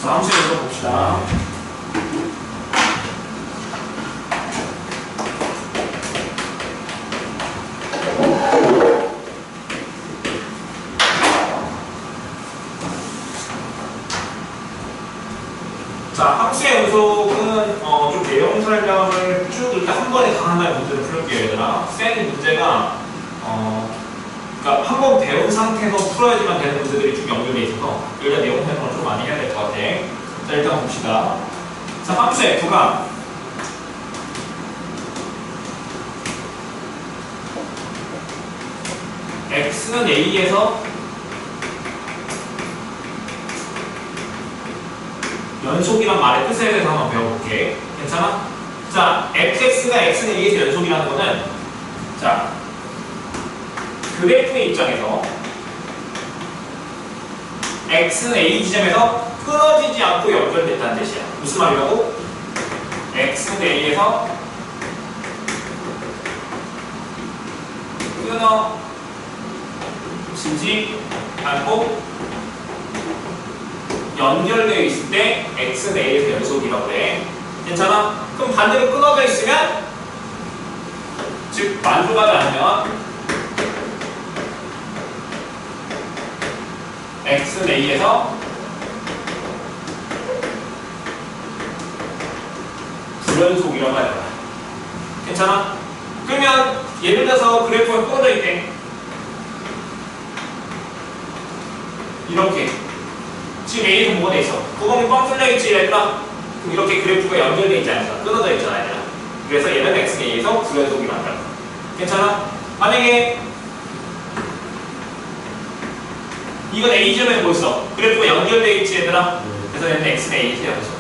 자, 함수 읽어봅시다. 자, 함수의 연속은 좀 내용 설명을 쭉 일단 한 번에 다 하나의 문제를 풀을게요, 얘들아. 쌤이 문제가 그러니까 한 번 배운 상태에서 풀어야지만 되는 문제들이 쭉 연결돼 있어서 일단 내용 설명을 좀 많이 해야 될 것 같아. 자, 일단 봅시다. 자, 함수 f가 x는 a에서 연속이란 말의 뜻에 대해서 한번 배워볼게. 괜찮아? 자, fx가 x는 a에서 연속이라는 거는 자, 그래프의 입장에서 x는 a 지점에서 끊어지지 않고 연결됐다는 뜻이야. 무슨 말이라고? x는 a에서 끊어지지 않고 연결되어 있을 때 x는 a에서 연속이라고 해. 괜찮아? 그럼 반대로 끊어져 있으면 즉 만족하지 않으면 x는 a에서 불연속이라고 하잖아. 괜찮아? 그러면 예를 들어서 그래프가 끊어져 있대. 이렇게 지금 A에서 뭐가 돼 있어? 구멍이 뻥 뚫려 있지, 얘들아? 그럼 이렇게 그래프가 연결돼 있지 않을까? 끊어져 있잖아, 얘들아. 그래서 얘는 x는 a에서 불연속이라고 한다. 괜찮아? 만약에 이건 A점에서 뭐 있어? 그래프가 연결돼 있지, 얘들아? 그래서 얘는 x는 a에서 연속.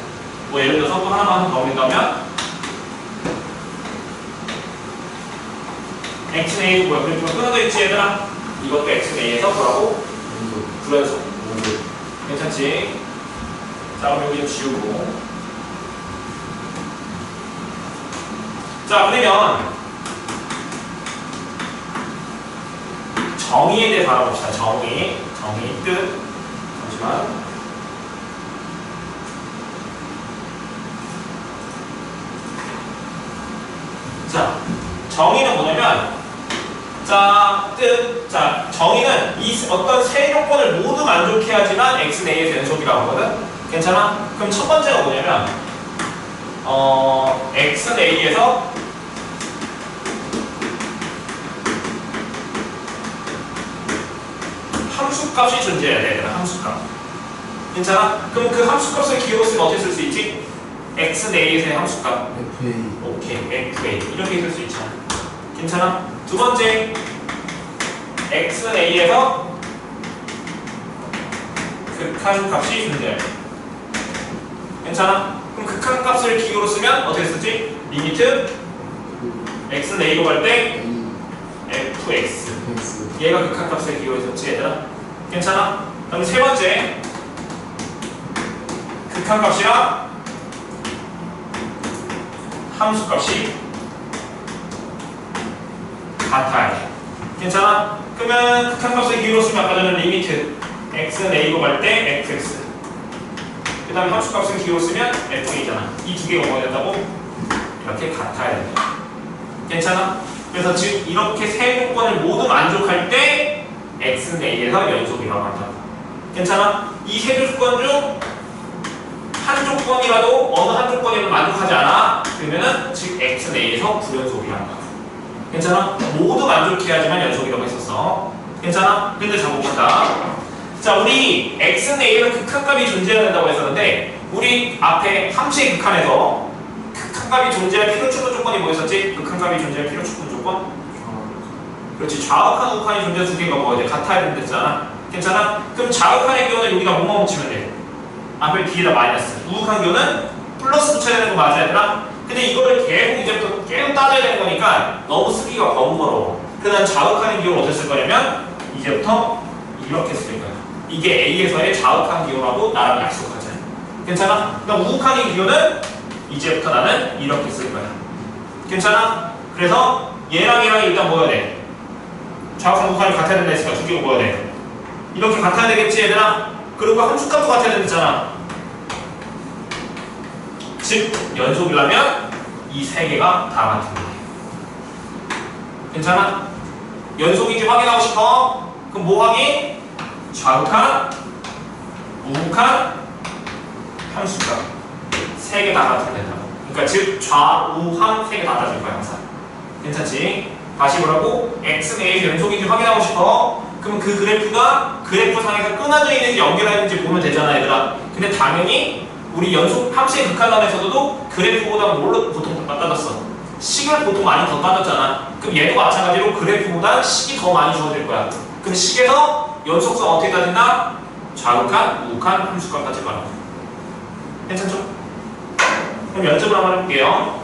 뭐 예를 들어서 또 하나만 더 올린다면 x는 a에서 뭐야? 그래프가 끊어져 있지, 얘들아? 이것도 x는 a에서 뭐라고? 불연속. 괜찮지? 자, 그럼 여기 좀 지우고. 자, 그러면 정의에 대해서 알아봅시다. 정의 뜻. 잠시만. 자, 정의는 뭐냐면, 자, 정의는 이 어떤 세 조건을 모두 만족해야지만 x는 a에서 연속이라고 하거든. 괜찮아? 그럼 첫 번째가 뭐냐면, x는 a에서 함수값이 존재해야 돼, 얘들아. 함수값. 괜찮아? 그럼 그 함수값을 기호로 쓰면 어떻게 쓸 수 있지? x는 a에서의 함수값. FA. 오케이, FA. 이렇게 쓸 수 있잖아. 괜찮아? 두 번째, x는 a에서 극한값이 존재해. 괜찮아? 그럼 극한값을 기호로 쓰면 어떻게 쓰지? 리미트 x는 a로 갈 때 fx. 얘가 극한값의 기호에 썼지, 얘들아? 괜찮아? 그럼 세 번째, 극한값이랑 함수값이 같아야 돼. 괜찮아? 그러면 극한값의 기호로 쓰면 아까 전에 리미트 x는 a로 갈 때 fx. 그 다음에 함수값은 기호로 쓰면 f이잖아. 이 두 개가 뭐가 된다고? 이렇게 같아야 된다. 괜찮아? 그래서 즉 이렇게 세 조건을 모두 만족할 때 x는 a에서 연속이라고 한다. 괜찮아? 이 세 조건 중 한 조건이라도 어느 한 조건이라도 만족하지 않아? 그러면은 즉 x는 a에서 불연속이라고 한다. 괜찮아? 모두 만족해야지만 연속이라고 했었어. 괜찮아? 근데 자 봅시다. 자, 우리 x는 a에는 극한값이 존재해야 된다고 했었는데 우리 앞에 함수의 극한에서 극한값이 존재할 필요 충분 조건이 뭐였었지? 극한값이 존재할 필요 충분 조건? 그렇지. 좌극한, 우극한이 존재 두 개가 뭐야? 같아야 된댔잖아. 괜찮아? 그럼 좌극한의 기호는 여기다 뭐만 붙이면 돼? 앞에 뒤에다 마이너스. 우극한 기호는 플러스 붙여야 되는 거 맞아야 되나? 근데 이거를 계속 이제부터 계속 따져야 되는 거니까 너무 쓰기가 번거로워. 그래서 난 좌극한의 기호를 어떻게 쓸 거냐면 이제부터 이렇게 쓸 거야. 이게 A에서의 좌극한 기호라고 나랑 약속하자. 괜찮아? 그러니까 우극한의 기호는 이제부터 나는 이렇게 쓸 거야. 괜찮아? 그래서 얘랑 일단 뭐여야 돼? 좌극한 우극한이 같아야 된다 했으니까 두 개가 뭐여야 돼? 이렇게 같아야 되겠지, 얘들아? 그리고 함수값도 같아야 된다잖아. 즉 연속이라면 이 세 개가 다 같은 거예요. 괜찮아? 연속인지 확인하고 싶어? 그럼 뭐 확인? 좌우칸, 우우칸, 함수칸 세 개 다 같은 된다고. 그러니까 즉 좌우함 세 개 다 따질 거야 항상. 괜찮지? 다시 보라고? x는 a에서 연속인지 확인하고 싶어? 그럼 그 그래프가 그래프상에서 끊어져 있는지 연결하는지 보면 되잖아 얘들아. 근데 당연히 우리 연속 함수의 극한란에서도 그래프보다 뭘로 보통 더 따졌어? 식을 보통 많이 더 따졌잖아. 그럼 얘도 마찬가지로 그래프보다 식이 더 많이 주어질 거야. 그럼 식에서 연속성 어떻게 따진다? 좌우칸, 우우칸, 함수칸 따질 거라고. 괜찮죠? 그럼 연습을 한번 해볼게요.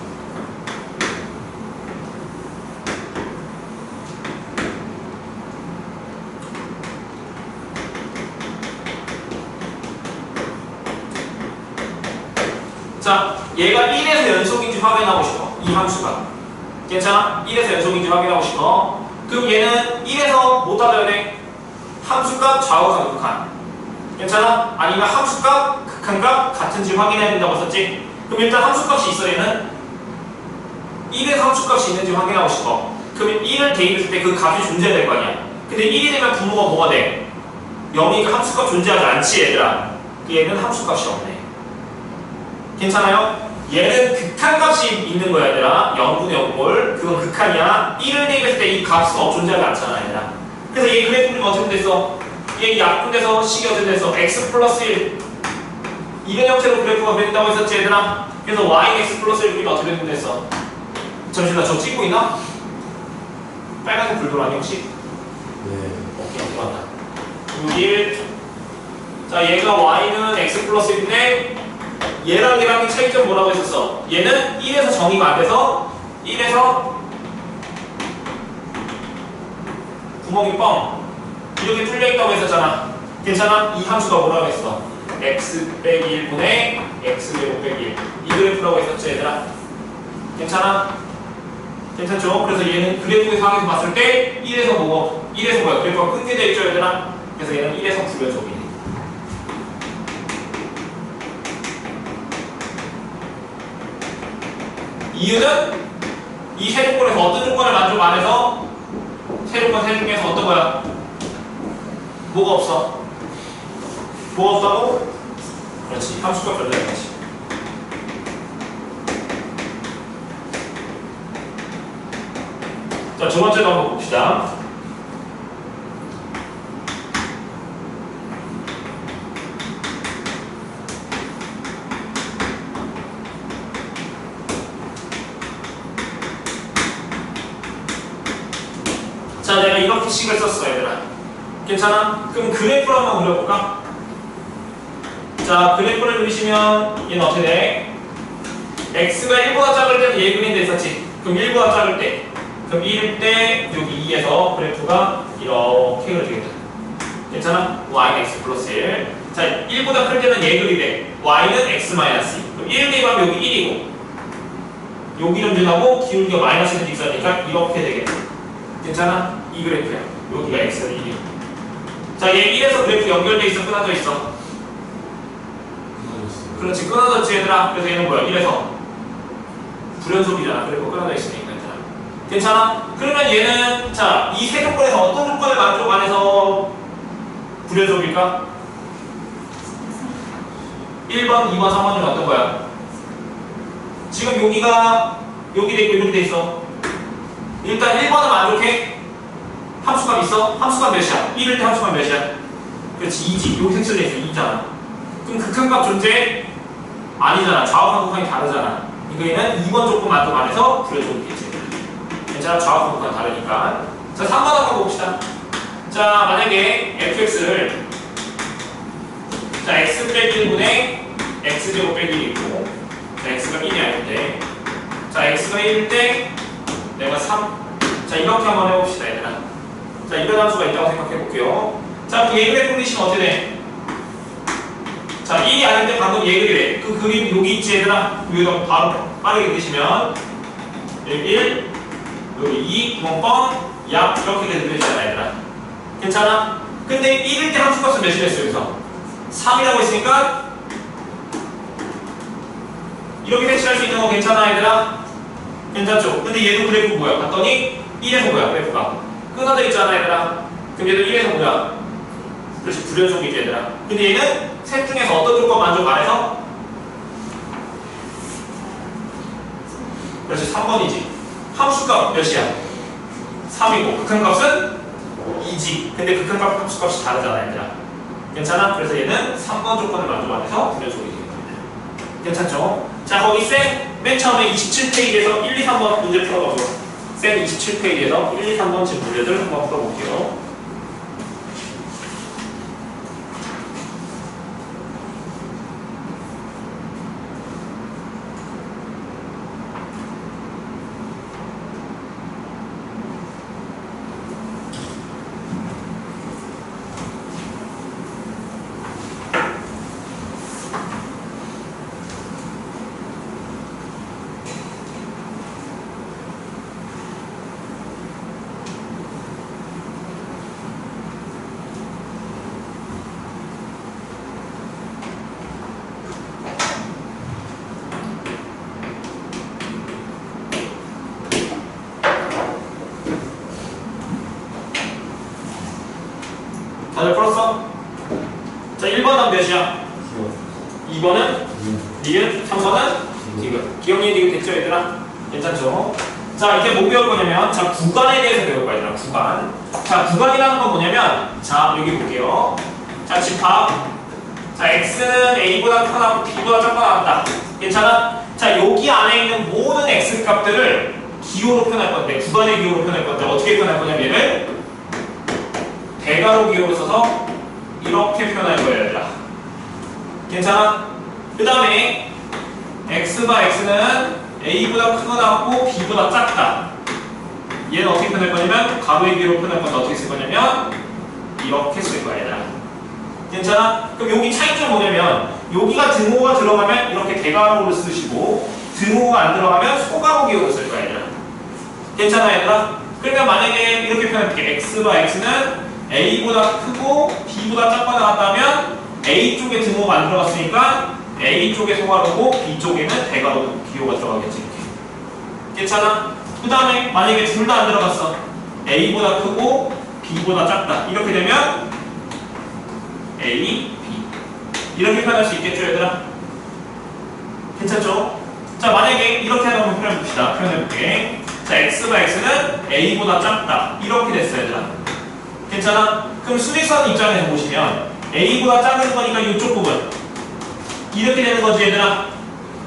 자, 얘가 1에서 연속인지 확인하고 싶어. 이 함수가. 괜찮아? 1에서 연속인지 확인하고 싶어. 그럼 얘는 1에서 뭐 따져야 돼? 함수값, 좌우값, 극한. 괜찮아? 아니면 함수값, 극한값 같은지 확인해야 된다고 썼지? 그럼 일단 함수값이 있어 얘는. 1에서 함수값이 있는지 확인하고 싶어. 그러면 1을 대입했을 때 그 값이 존재해야 될 거 아니야. 근데 1이 되면 분모가 뭐가 돼? 0이니까 함수값 존재하지 않지 얘들아. 얘는 함수값이 없네. 괜찮아요? 얘는 극한값이 있는 거야 얘들아. 0분의 0볼 그건 극한이야. 1을 대입했을 때 이 값은 존재하지 않잖아 얘들아. 그래서 얘 그래프는 어떻게 됐어? 얘 약분돼서 식이 어떻게 됐어? x 플러스 1 이런 형태로 그래프가 그랬다고 했었지 얘들아. 그래서 y x 플러스 1 그리면 어떻게 됐어? 잠시만 저 찍고 있나? 빨간색 불 들어왔니 혹시? 네. 오케이 들어왔다. 1 자 얘가 y는 x 플러스 1인데 얘랑 얘랑 차이점 뭐라고 했었어? 얘는 1에서 정의가 안 돼서 1에서 구멍이 뻥 이렇게 뚫려있다고 했었잖아. 괜찮아? 이 함수가 뭐라고 했어? x 빼기 1분의 x 제곱 빼기 1 이 그래프라고 했었지 얘들아. 괜찮아? 괜찮죠? 그래서 얘는 그래프의 상에서 봤을 때 1에서 뭐고 1에서 뭐야? 그래프가 끊게 돼 있죠 얘들아. 그래서 얘는 1에서 9연속이네. 이유는 이 세 조건에서 어떤 조건을 만족 안 해서 세 조건 세 중에서 어떤 거야? 뭐가 없어? 뭐가 없다고? 그렇지. 함수가 별로야지. 자, 두 번째도 한번 봅시다. 자, 내가 이렇게 식을 썼어, 얘들아. 괜찮아? 그럼 그래프를 한번 그려볼까? 자, 그래프를 그리시면 얘는 어떻게 돼? x가 1보다 작을 때는 얘 그린데 있었지? 그럼 1보다 작을 때 그럼 1일 때 여기 2에서 그래프가 이렇게 그려지겠다. 괜찮아? y는 x 플러스 1. 자, 1보다 클 때는 얘 그리래. y는 x 마이너스 2. 그럼 1 대입하면 여기 1이고 여기 점진하고 기울기가 마이너스 1이 있으니까 이렇게 되겠다. 괜찮아? 이 그래프야. 여기가 x가 1이고. 자, 얘 1에서 그래프 연결돼 있어? 끊어져 있어? 그렇지. 끊어졌지 얘들아. 그래서 얘는 뭐야? 1에서 불연속이잖아. 그래프 끊어져 있으니까. 괜찮아? 그러면 얘는 자, 이 세 조건에서 어떤 조건을 만족 안 해서 불연속일까? 1번, 2번, 3번은 어떤 거야? 지금 여기가 여기 돼 있고 이렇게 돼 있어. 일단 1번은 만족해? 함수값 있어? 함수값 몇이야? 1일 때 함수값 몇이야? 그렇지 2지. 여기 색칠돼 있어. 2잖아. 그럼 극한값 존재? 아니잖아. 좌우한 극한이 다르잖아. 그러니까 얘는 2번 조건 만족 안 해서 불연속이겠지. 괜찮아? 좌우 극한 다르니까. 자, 3번 한번 봅시다. 자, 만약에 fx를 자, x 빼기 1분의 x제곱 빼기 1이 있고 자, x가 1이 아닌데 자, x가 1일 때 내가 3 자, 이렇게 한번 해봅시다 얘들아. 자, 이런 함수가 있다고 생각해볼게요. 자, 그 얘그래프 그리시면 어떻게 돼? 자, 1이 아닌데 방금 얘그래. 그 그림 여기 있지 얘들아. 여기다 바로 빠르게 그리시면 여기 1 여기 2 구멍 뻥 약 이렇게 그려지잖아 얘들아. 괜찮아? 근데 1일 때 함수값은 몇이 됐어 여기서? 3이라고 했으니까 이렇게 배치할 수 있는 거 괜찮아 얘들아? 괜찮죠? 근데 얘도 그래프 뭐야? 봤더니 1에서 뭐야 그래프가? 끊어져 있잖아 얘들아. 그럼 얘도 1에서 뭐야? 그렇지 불연속이지 얘들아. 근데 얘는 셋 중에서 어떤 조건 만족 안 해서? 그렇지 3번이지. 함수값 몇이야? 3이고 극한값은 2지. 근데 극한값 함수값이 다르잖아 얘들아. 괜찮아? 그래서 얘는 3번 조건을 만족 안 해서 불연속이지. 괜찮죠? 자 거기 맨 처음에 27페이지에서 1, 2, 3번 문제 풀어봐줘. 쌤 27페이지에서 1, 2, 3번 집 문제들 한번 풀어볼게요. 다들 풀었어? 자 1번은 몇이야? 2번은 니은, 3번은 디귿. 기억이 디귿 됐죠 얘들아? 괜찮죠? 자 이제 뭐 배울 거냐면 자 구간에 대해서 배울 거야 얘들아. 구간. 자 구간이라는 건 뭐냐면 자 여기 볼게요. 자 집합. 자 x는 a보다 크거나 b보다 작거나 같다. 괜찮아? 자 여기 안에 있는 모든 x 값들을 기호로 표현할 건데 구간의 기호로 표현할 건데 어떻게 표현할 거냐면 얘를 대괄호 기호로 써서 이렇게 표현할 거예요 얘들아. 괜찮아? 그 다음에 x바 x는 a보다 크거나 같고 b보다 작다. 얘는 어떻게 표현할 거냐면 가로의 기호로 표현할 건데 어떻게 쓸 거냐면 이렇게 쓸 거야 얘들아. 괜찮아? 그럼 여기 차이점 뭐냐면 여기가 등호가 들어가면 이렇게 대괄호를 쓰시고 등호가 안 들어가면 소괄호 기호를 쓸 거야 얘들아. 괜찮아 얘들아? 그러니까 만약에 이렇게 표현할게. x바 x는 a보다 크고 b보다 작거나 같다면 a 쪽에 등호가 안 들어갔으니까 a 쪽에 소괄호고 b 쪽에는 대괄호 기호가 들어가겠지 이렇게. 괜찮아? 그 다음에 만약에 둘 다 안 들어갔어. a보다 크고 b보다 작다. 이렇게 되면 a, b 이렇게 표현할 수 있겠죠 얘들아? 괜찮죠? 자 만약에 이렇게 한번 표현해봅시다. 표현해볼게. 자 x바 x는 a보다 작다. 이렇게 됐어 얘들아. 괜찮아? 그럼 수직선 입장에서 보시면 a보다 작은 거니까 이쪽 부분 이렇게 되는 거지 얘들아.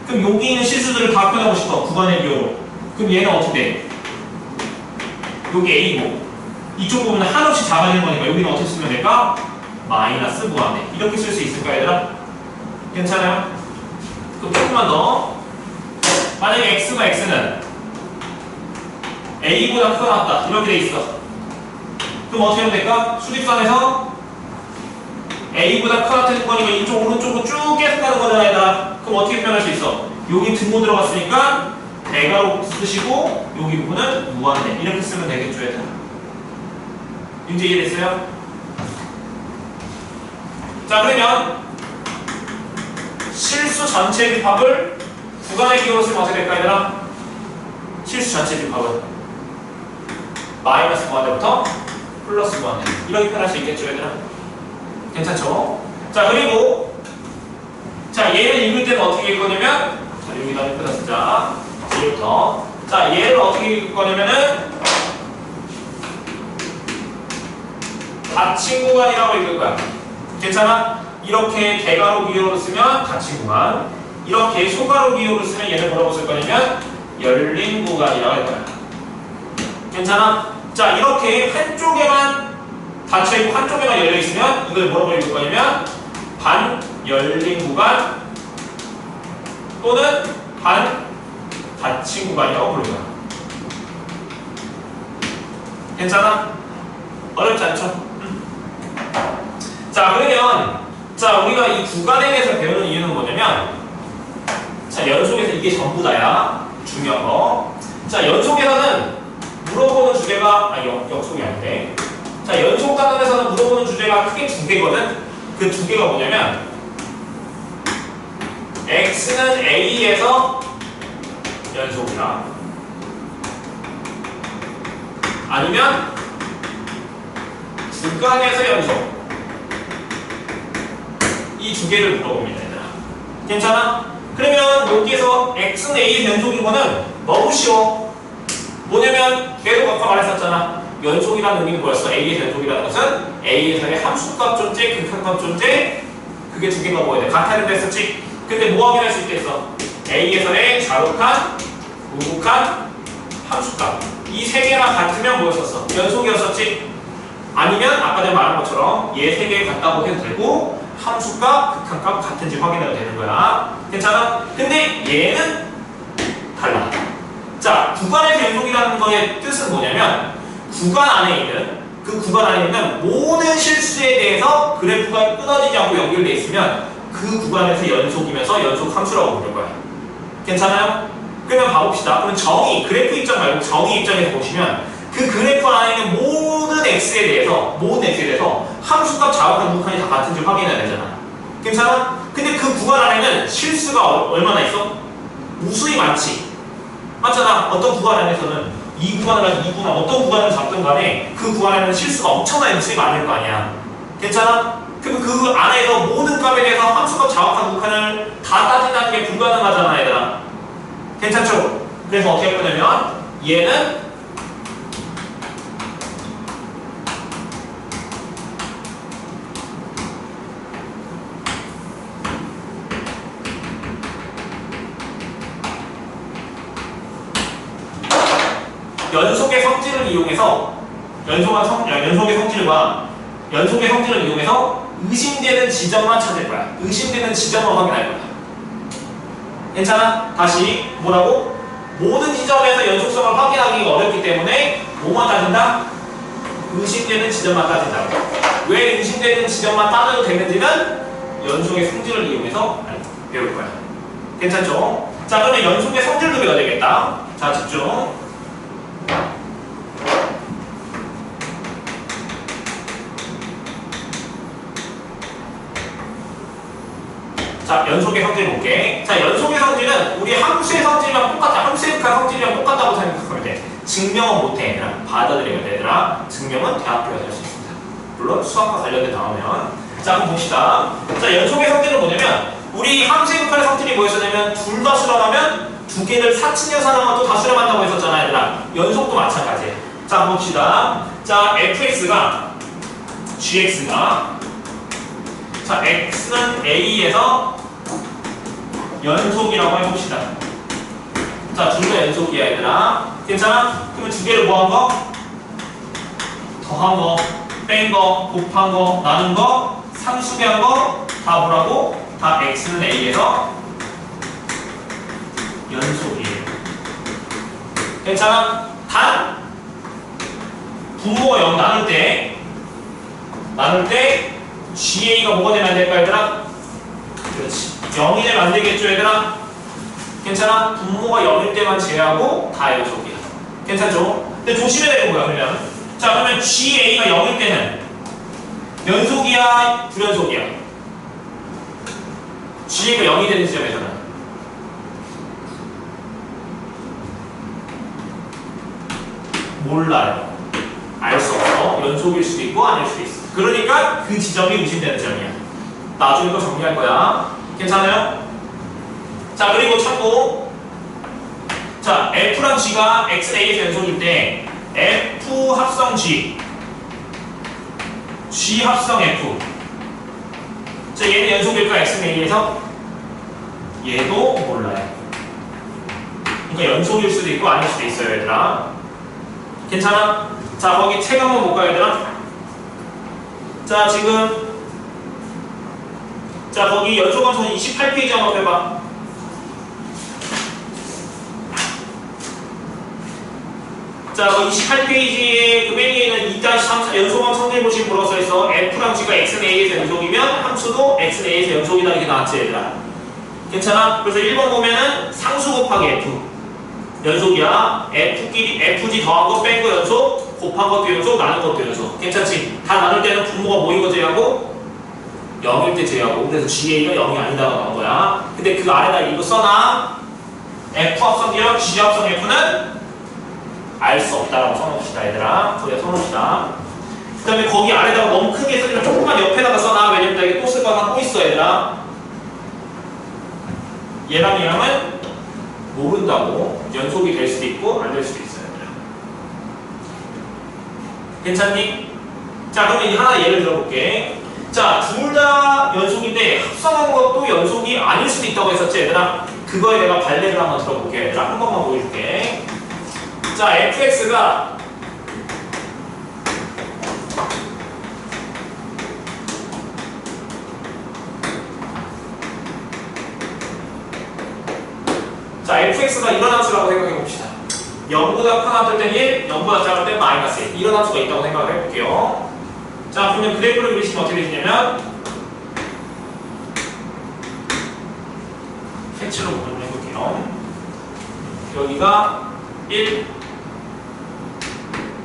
그럼 여기 있는 실수들을 다 표현하고 싶어 구간의 기호로. 그럼 얘는 어떻게 돼? 여기 a고 이쪽 부분은 한없이 작아지는 거니까 여기는 어떻게 쓰면 될까? 마이너스 무한대 이렇게 쓸 수 있을까 얘들아? 괜찮아요? 그럼 조금만 더. 만약에 x가 x는 a보다 크거나 같다 이렇게 돼 있어. 그럼 어떻게 하면 될까? 수직선에서 a보다 크다는 거니까 이쪽 오른쪽으로 쭉 계속 가는 거잖아 얘들아. 그럼 어떻게 표현할 수 있어? 여기 등호 들어갔으니까 대괄호 쓰시고 여기 부분은 무한대 이렇게 쓰면 되겠죠 얘들아. 이제 이해됐어요? 자 그러면 실수 전체 집합을 구간의 기호로 쓰면 어떻게 될까 얘들아? 실수 전체 집합은 마이너스 무한대부터 플러스 무한대 이렇게 표현할 수 있겠죠 얘들아? 괜찮죠? 자 그리고 자 얘를 읽을 때는 어떻게 읽을 거냐면 자 여기다 표다 쓰자. 지금부터 자 얘를 어떻게 읽을 거냐면은 닫힌 구간이라고 읽을 거야. 괜찮아? 이렇게 대괄호 기호로 쓰면 닫힌 구간, 이렇게 소괄호 기호로 쓰면 얘를 뭐라고 쓸 거냐면 열린 구간이라고 할 거야. 괜찮아? 자 이렇게 한쪽에만 닫혀있고 한쪽에만 열려있으면 이걸 뭐라고 읽을 거냐면 반 열린 구간 또는 반 닫힌 구간이라고 부르는 거야. 괜찮아? 어렵지 않죠? 자 그러면 자 우리가 이 구간에 대해서 배우는 이유는 뭐냐면 자 연속에서 이게 전부 다야. 중요한 거. 자 연속에서는 물어보는 주제가 역속이 아닌데 자 연속 단원에서는 물어보는 주제가 크게 두 개거든. 그 두 개가 뭐냐면 x는 a에서 연속이다. 아니면 구간에서 연속. 이 두 개를 물어봅니다, 얘들아. 괜찮아? 그러면 여기에서 x는 a에서 연속인 거는 너무 쉬워. 뭐냐면 계속 아까 말했었잖아. 연속이라는 의미는 뭐였어? a에서 연속이라는 것은 a에서의 함수값 존재, 극한값 존재, 그게 두 개가 뭐야 돼? 같아야 된다 했었지? 근데 뭐 확인할 수 있겠어? a에서의 좌극한, 우극한, 함수값 이 세 개랑 같으면 뭐였었어? 연속이었었지? 아니면 아까 전에 말한 것처럼 얘 세 개 같다고 해도 되고 함수값, 극한값 같은지 확인해도 되는 거야. 괜찮아? 근데 얘는 달라. 자, 구간에서 연속이라는 거의 뜻은 뭐냐면 구간 안에 있는 그 구간 안에 있는 모든 실수에 대해서 그래프가 끊어지지 않고 연결되어 있으면 그 구간에서 연속이면서 연속 함수라고 부를 거야. 괜찮아요? 그러면 봐봅시다. 그럼 정의, 그래프 입장 말고 정의 입장에서 보시면 그 그래프 안에 있는 모든 x에 대해서 함수값, 좌우간, 우극한이 다 같은지 확인해야 되잖아. 괜찮아? 근데 그 구간 안에는 실수가 얼마나 있어? 무수히 많지. 맞잖아. 어떤 구간 안에서는 이 구간을 이 구간 어떤 구간을 잡든 간에 그 구간에는 실수가 엄청나게 무수히 많을 거 아니야. 괜찮아? 그럼 그 안에서 모든 값에 대해서 함수값, 좌우간, 우극한을 다 따진다는 게 불가능하잖아, 얘들아. 괜찮죠? 그래서 어떻게 할 거냐면 얘는 연속의 성질을 이용해서 연속의 성질을 이용해서 의심되는 지점만 찾을 거야. 의심되는 지점만 확인할 거야. 괜찮아? 다시 뭐라고? 모든 지점에서 연속성을 확인하기가 어렵기 때문에 뭐만 따진다? 의심되는 지점만 따진다고. 왜 의심되는 지점만 따져도 되는지는 연속의 성질을 이용해서 배울 거야. 괜찮죠? 자, 그러면 연속의 성질도 배워야 되겠다. 자, 집중. 자, 연속의 성질 볼게. 자, 연속의 성질은 우리 함수의 성질이랑 똑같다. 함수의 극한 성질이랑 똑같다고 생각하면 돼. 증명은 못해, 얘들아. 받아들여야 돼, 얘들아. 증명은 대학교에서 할 수 있습니다. 물론 수학과 관련된 단어면. 자, 그럼 봅시다. 자, 연속의 성질은 뭐냐면 우리 함수의 극한의 성질이 뭐였었냐면 둘 다 수렴하면 두 개를 사칭해서 하나만 또 다 수렴한다고 했었잖아, 얘들아. 연속도 마찬가지야. 자, 봅시다. 자, fx가 gx가 자, x는 a에서 연속이라고 해봅시다. 자, 둘 다 연속이야, 얘들아. 괜찮아? 그러면 두 개를 뭐 한 거? 더한 거, 뺀 거, 곱한 거, 나눈 거, 상수배한 거, 다 뭐라고? 다 x는 a에서 연속이에요. 괜찮아? 단 분모가 0 나눌 때 GA가 뭐가 되면 안 될까, 얘들아? 그렇지. 0이 되면 안 되겠죠, 얘들아? 괜찮아? 분모가 0일 때만 제외하고 다 연속이야. 괜찮죠? 근데 조심해야 되는 거야, 그러면. 자, 그러면 GA가 0일 때는 연속이야, 불연속이야? GA가 0이 되는 지점에서는 몰라요. 알 수 없어. 연속일 수도 있고 아닐 수도 있어. 그러니까 그 지점이 의심되는 지점이야. 나중에 또 정리할 거야. 괜찮아요? 자, 그리고 참고. 자, F랑 G가 X는 A에서 연속일 때 F 합성 G, G 합성 F. 자, 얘는 연속일까? X는 A에서? 얘도 몰라요. 그러니까 연속일 수도 있고 아닐 수도 있어요, 얘들아. 괜찮아? 자, 거기 책 한번 볼까요, 얘들아? 자, 지금 자, 거기 연속함수 28페이지 한번 해봐. 자, 그 28페이지에 그 맨 위에 있는 2-3 연속함 성질 보시면 뭐라고 써있어? F랑 G가 X는 A에서 연속이면 함수도 X는 A에서 연속이다 이렇게 나왔지, 얘들아. 괜찮아? 그래서 1번 보면은 상수 곱하기 F 연속이야. F끼리 FG 더한 거 뺀 거 연속, 곱한 것도 연속, 나눈 것도 연속. 괜찮지? 다 나눌 때는 분모가 모인 거 제외하고 0일 때 제외하고. 그래서 GA가 0이 아니다가 나온 거야. 근데 그 아래다 이거 써놔. F 합성기랑 G 합성 F는 알 수 없다라고 써놓읍시다, 얘들아. 거기다 써놓읍시다. 그 다음에 거기 아래다가 너무 크게 쓰지 마. 조금만 옆에다가 써놔. 왜냐면 이게 또 쓸 거 하나 또 있어, 얘들아. 얘랑 얘랑은 모른다고. 연속이 될 수도 있고 안 될 수도 있어요, 얘들아. 괜찮니? 자, 그럼 이제 하나 예를 들어볼게. 자, 둘 다 연속인데 합성한 것도 연속이 아닐 수도 있다고 했었지, 얘들아. 그거에 내가 발레를 한번 들어볼게. 얘들아, 한 번만 보여줄게. 자, fx가 fx가 이런 함수라고 생각해 봅시다. 0보다 큰 함수일 땐 1, 0보다 작을 땐 마이너스 1. 이런 함수가 있다고 생각을 해볼게요. 자, 그러면 그래프를 그리시면 어떻게 되시냐면 색칠로 보정을 해볼게요. 여기가 1,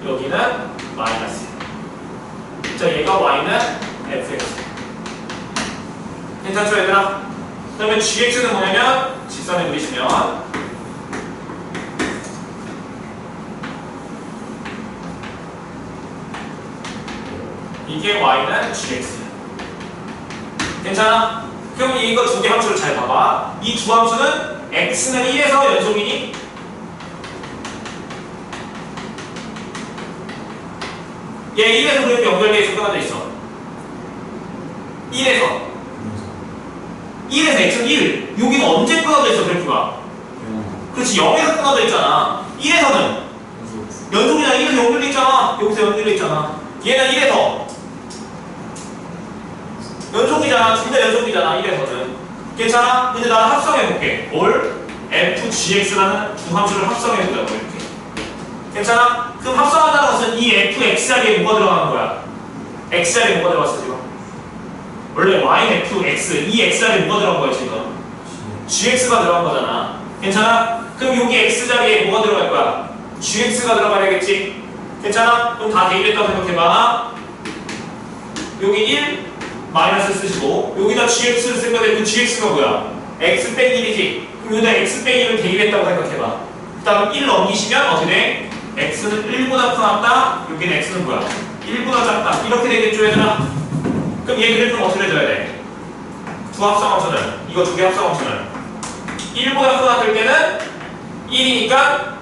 여기는 마이너스 1. 자, 얘가 y는 fx. 괜찮죠, 얘들아? 그러면 gx는 뭐냐면 직선에 그리시면 이게 y는 gx. 괜찮아? 그럼 이거 두 개 함수를 잘 봐봐. 이 두 함수는 x는 1에서 연속이니? 얘 1에서 그래프 연결되어 있어, 끊어져 있어. 1에서 x는 1. 여기는 언제 끊어져 있어, 그래프가? 그렇지, 0에서 끊어져 있잖아. 1에서는 연속이잖아. 1에서 연결돼 있잖아. 여기서 연결돼 있잖아. 얘는 1에서 연속이잖아. 둘 다 연속이잖아. 1에서는. 괜찮아? 근데 나는 합성해볼게. 뭘? fgx라는 두 함수를 합성해보자고, 이렇게. 괜찮아? 그럼 합성한다는 것은 이 fx 자리에 뭐가 들어가는 거야? x 자리에 뭐가 들어갔어, 지금? 원래 y는 fx, 이 x 자리에 뭐가 들어간 거야, 지금? gx가 들어간 거잖아. 괜찮아? 그럼 여기 x 자리에 뭐가 들어갈 거야? gx가 들어가야겠지? 괜찮아? 그럼 다 대입했다고 생각해봐. 여기 1, 마이너스 쓰시고 여기다 gx를 쓴 건데 그 gx가 뭐야? x 빼기 1이지? 그럼 여기다 x 빼기 1을 대입했다고 생각해봐. 그 다음 1 넘기시면 어떻게 돼? x는 1보다 크다, 여기는 x는 뭐야? 1보다 작다. 이렇게 되겠죠, 얘들아? 그럼 얘 그래프는 어떻게 해줘야 돼? 두 합성함수는, 이거 두 개 합성함수는 1보다 크다 될 때는 1이니까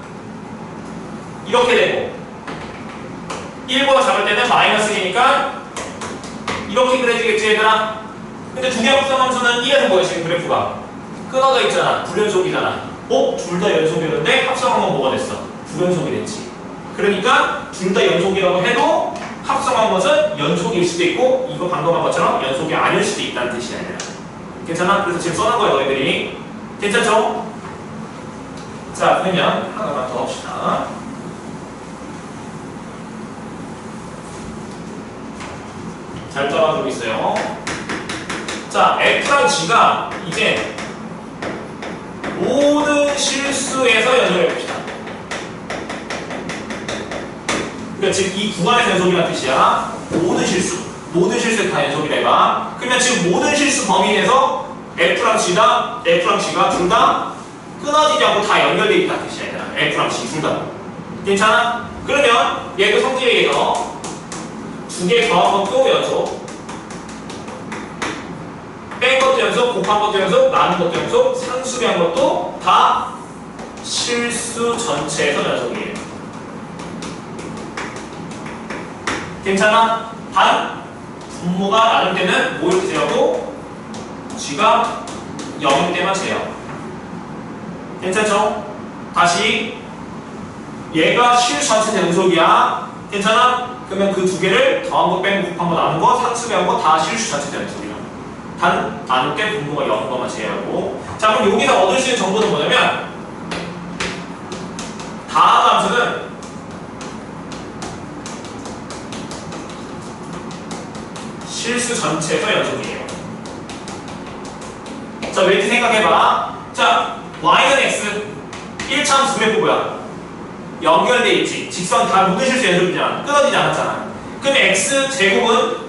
이렇게 되고 1보다 작을 때는 마이너스 1이니까 이렇게 그려지겠지, 얘들아? 근데 두 개 합성함수는 1에서 뭐야, 지금 그래프가? 끊어져 있잖아. 불연속이잖아. 둘 다 연속이었는데 합성한 건 뭐가 됐어? 불연속이 됐지. 그러니까 둘 다 연속이라고 해도 합성한 것은 연속일 수도 있고 이거 방금 한 것처럼 연속이 아닐 수도 있다는 뜻이야, 얘들아. 괜찮아? 그래서 지금 써놓은 거야, 너희들이. 괜찮죠? 자, 그러면 하나만 더 합시다. 잘 따라가고 있어요. 자, F랑 G가 이제 모든 실수에서 연속해 봅시다. 그러니까 지금 이 구간에서 연속이라는 뜻이야. 모든 실수에 다 연속이라 해봐. 그러면 지금 모든 실수 범위 내에서 F랑 G가 둘 다 끊어지지 않고 다 연결되어 있다는 뜻이야, 얘들아. F랑 G 둘 다. 괜찮아? 그러면 얘도 성질에 의해서 두 개 더한 것도 연속, 뺀 것도 연속, 곱한 것도 연속, 나눈 것도 연속, 상수비한 것도 다 실수 전체에서 연속이에요. 괜찮아? 단 분모가 나눌 때는 뭐 이렇게 제하고 G가 0일 때만 제하고. 괜찮죠? 다시 얘가 실수 전체 연속이야. 괜찮아? 그러면 그 두 개를 더한 거, 뺀 거, 곱한 거, 나눈 거, 상수비한 거 다 실수 전체 연속이야. 단 나눌 때 분모가 0인 것만 제외하고. 자, 그럼 여기서 얻을 수 있는 정보는 뭐냐면 다음 함수는 실수 전체에서 연속이에요. 자, 왠지 생각해봐. 자, y는 x 1차 함수 그래프 뭐야? 연결돼 있지. 직선 다 모든 실수 연속이잖아. 끊어지지 않았잖아. 그럼 x 제곱은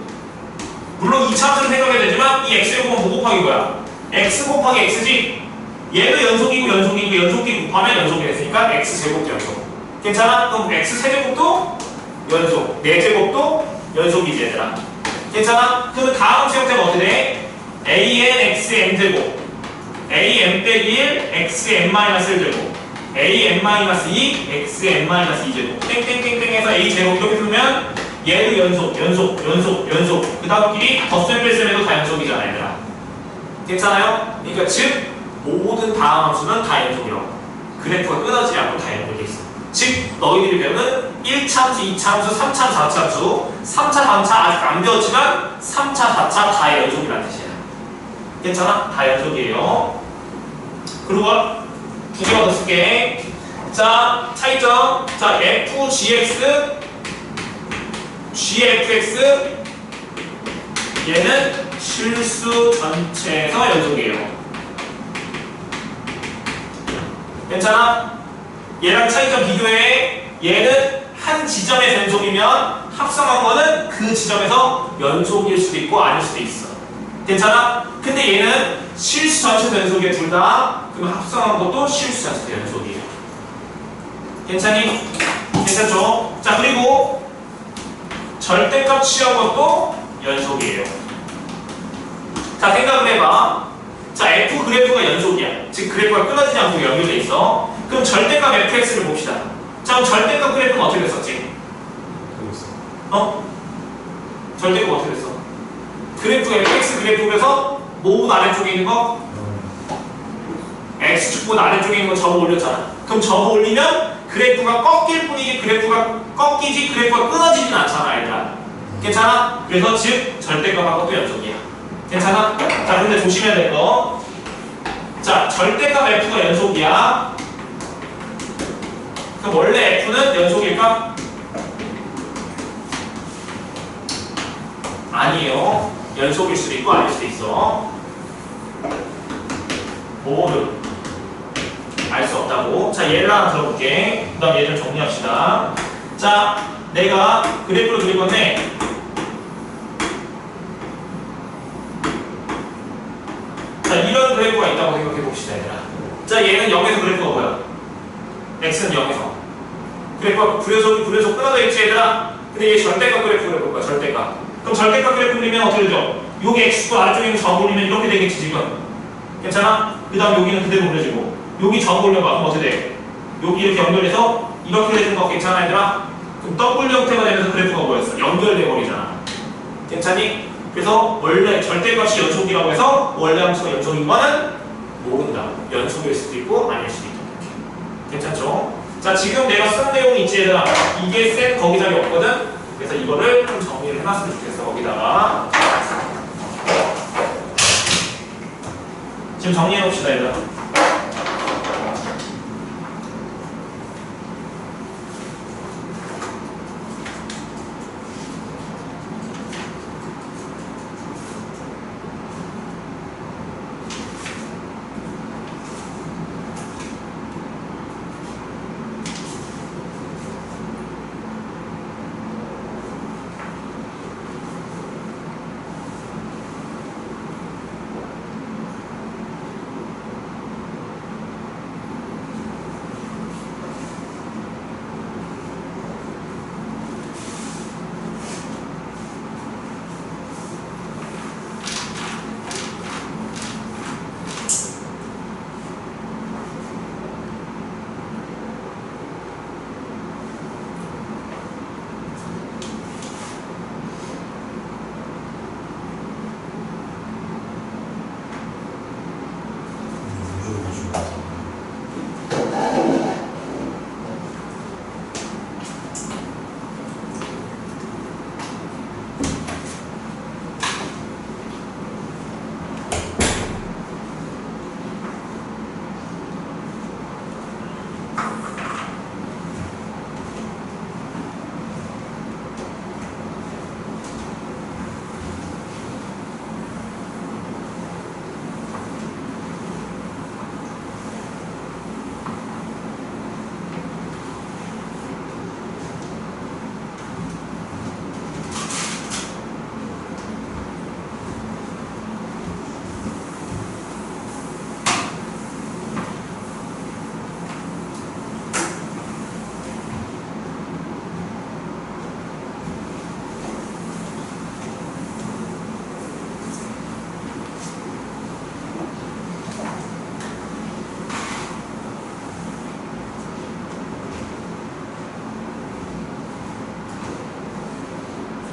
물론 2차원으로 생각해야 되지만 이 x제곱은 뭐 곱하기 뭐야? x 곱하기 x지. 얘도 연속이고 곱하면 연속이 됐으니까 x제곱도 연속. 괜찮아? 그럼 x세제곱도 연속, 4제곱도 연속이지 얘들아. 괜찮아? 그러면 다음 수형태가 어떻게 돼? an xm제곱 am 빼기 1 xm-1제곱 am-2 xm-2제곱 땡땡땡땡 해서 a제곱 이렇게 쓰면 얘도 연속 그 다음 길이 덧셈 뺄셈에도 다 연속이잖아 얘들아. 괜찮아요? 그러니까 즉 모든 다음 함수는 다 연속이라고. 그래프가 끊어지지 않고 다 연속이 있어. 즉 너희들이 배우는 1차함수, 2차함수, 3차, 4차함수 3차, 4차 아직 안 배웠지만 3차, 4차 다 연속이라는 뜻이야. 괜찮아? 다 연속이에요. 그리고 두 개만 더 쓸게. 자, 차이점. 자, fgx, gfx 얘는 실수 전체에서 연속이에요. 괜찮아? 얘랑 차이점 비교해. 얘는 한 지점에서 연속이면 합성한 거는 그 지점에서 연속일 수도 있고 아닐 수도 있어. 괜찮아? 근데 얘는 실수 전체에서 연속이야 둘 다. 그럼 합성한 것도 실수 전체에서 연속이에요. 괜찮니? 괜찮죠? 자, 그리고 절대값 취한 것도 연속이에요. 자, 생각을 해봐. 자, f 그래프가 연속이야. 즉 그래프가 끊어지지 않고 연결돼 있어. 그럼 절대값 fx를 봅시다. 자, 그럼 절대값 그래프는 어떻게 됐었지? 절대값 어떻게 됐어? 그래프 fx 그래프에서 모분 아래쪽에 있는 거 x축분 아래쪽에 있는 거 접어 올렸잖아. 그럼 접어 올리면 그래프가 꺾일 뿐이지 그래프가 꺾이지 그래프가 끊어지진 않잖아 얘들아. 괜찮아? 그래서 즉 절대값하고도 연속이야. 괜찮아? 자, 근데 조심해야 될 거. 자, 절대값 f가 연속이야. 그럼 원래 f는 연속일까? 아니에요. 연속일 수도 있고 아닐 수도 있어. 모두 알 수 없다고. 자, 얘를 하나 들어볼게. 그 다음 얘를 정리합시다. 자, 내가 그래프를 그릴 건데 자, 이런 그래프가 있다고 생각해 봅시다 얘들아. 자, 얘는 0에서 그래프가 뭐야? x는 0에서 그래프가 불여속 끊어져 있지 얘들아. 근데 얘 절대값 그래프 그려볼 거야. 절대값. 그럼 절대값 그래프 그리면 어떻게 되죠? 여기 x축 아래쪽에 있는 점 올리면 이렇게 되겠지 지금. 괜찮아? 그 다음 여기는 그대로 올려지고 여기 점 올려봐. 그럼 어떻게 돼? 여기 이렇게 연결해서 이렇게 되는 거 괜찮아 얘들아? 그럼 W 형태가 되면서 그래프가 뭐였어? 연결돼 버리잖아. 괜찮니? 그래서 원래 절대값이 연속이라고 해서 원래 함수가 연속인 거는 모른다. 연속일 수도 있고 아닐 수도 있다. 괜찮죠? 자, 지금 내가 쓴 내용이 있지 얘들아. 이게 센 거기 자리 없거든? 그래서 이거를 좀 정리를 해놨으면 좋겠어. 거기다가 지금 정리해놓읍시다 얘들아.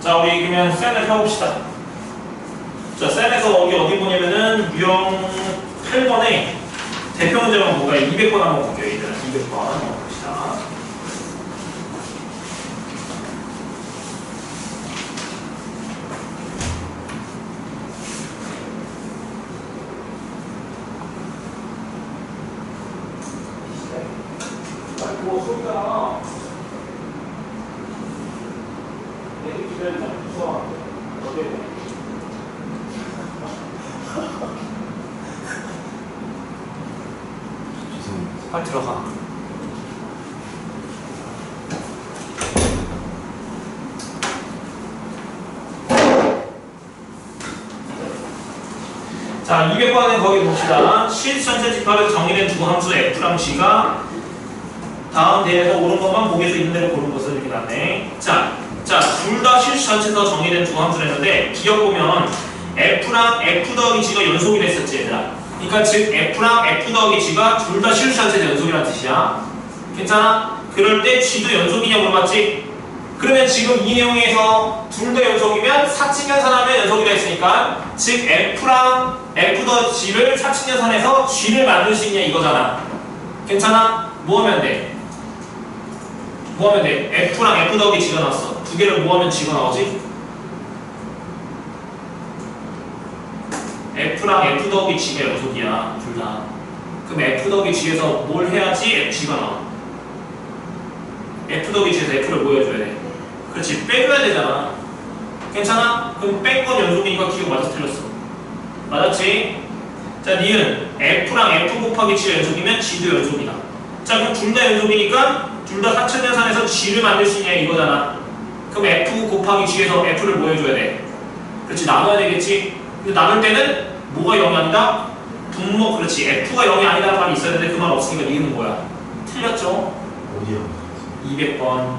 자, 우리 그러면 센을 펴봅시다. 자, 센에서 어디 보냐면은 유형 8번에 대표 문제가 뭐가 200번 한번 볼게요. 얘들아 200번 한번 봅시다. 뭐 소리가 내 집에 좀 무서워. 어디 빨리 들어가. 자, 200번은 거기 봅시다. 실전체 집합에서 정의된 두 함수 F랑 G가 다음 대에서 옳은 것만 보기에서 있는 대로 고른 것을 이렇게 놨네. 자, 둘 다 실수 전체에서 정의된 두 함수를 했는데 기억 보면 F랑 F 더하기 G가 연속이라 했었지 얘들아. 그러니까 즉 F랑 F 더하기 G가 둘 다 실수 전체 연속이라는 뜻이야. 괜찮아? 그럴 때 G도 연속이냐 물어봤지? 그러면 지금 이 내용에서 둘 다 연속이면 사칙연산하면 연속이라 했으니까 즉 F랑 F 더하기 G를 사칙연산해서 G를 만들 수 있냐 이거잖아. 괜찮아? 뭐 하면 돼? 뭐 하면 돼? F랑 F 더하기 G가 나왔어. 두 개를 뭐 하면 G가 나오지? F랑 F 더하기 G가 연속이야. 둘 다. 그럼 F 더하기 G에서 뭘 해야지 G가 나와? F 더하기 G에서 F를 뭐 해줘야 돼? 그렇지. 빼줘야 되잖아. 괜찮아? 그럼 뺀 건 연속이니까 기억 맞아서 틀렸어. 맞았지? 자, 니은 F랑 F 곱하기 G가 연속이면 G도 연속이다. 자, 그럼 둘 다 연속이니까 둘 다 사천연산에서 G를 만들 수 있냐 이거잖아. 그럼 F 곱하기 G에서 F를 뭐 해줘야 돼? 그렇지. 나눠야 되겠지? 근데 나눌 때는 뭐가 0이 아니다? 분모. 그렇지. F가 0이 아니다라는 말이 있어야 되는데 그 말 없으니까 니은은 뭐야? 틀렸죠? 어디요? 200번.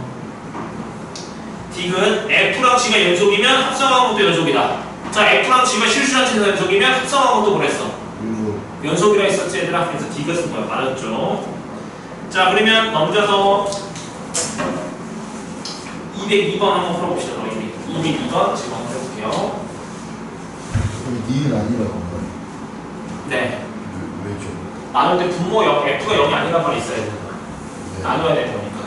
디귿 F랑 G가 연속이면 합성한 것도 연속이다. 자, F랑 G가 실수한체에서 연속이면 합성한 것도 뭐랬어? 연속이라 했었지 얘들아. 그래서 디귿은 뭐야? 맞았죠. 자, 그러면 넘겨서 202번 한번 풀어봅시다. 202번 지금 한번 해볼게요. 니은 아니라고 한 거예요? 네. 왜죠? 나눌 때 분모 0, F가 0이 아니란 말이 있어야 된다. 네. 나눠야 되는 거니까.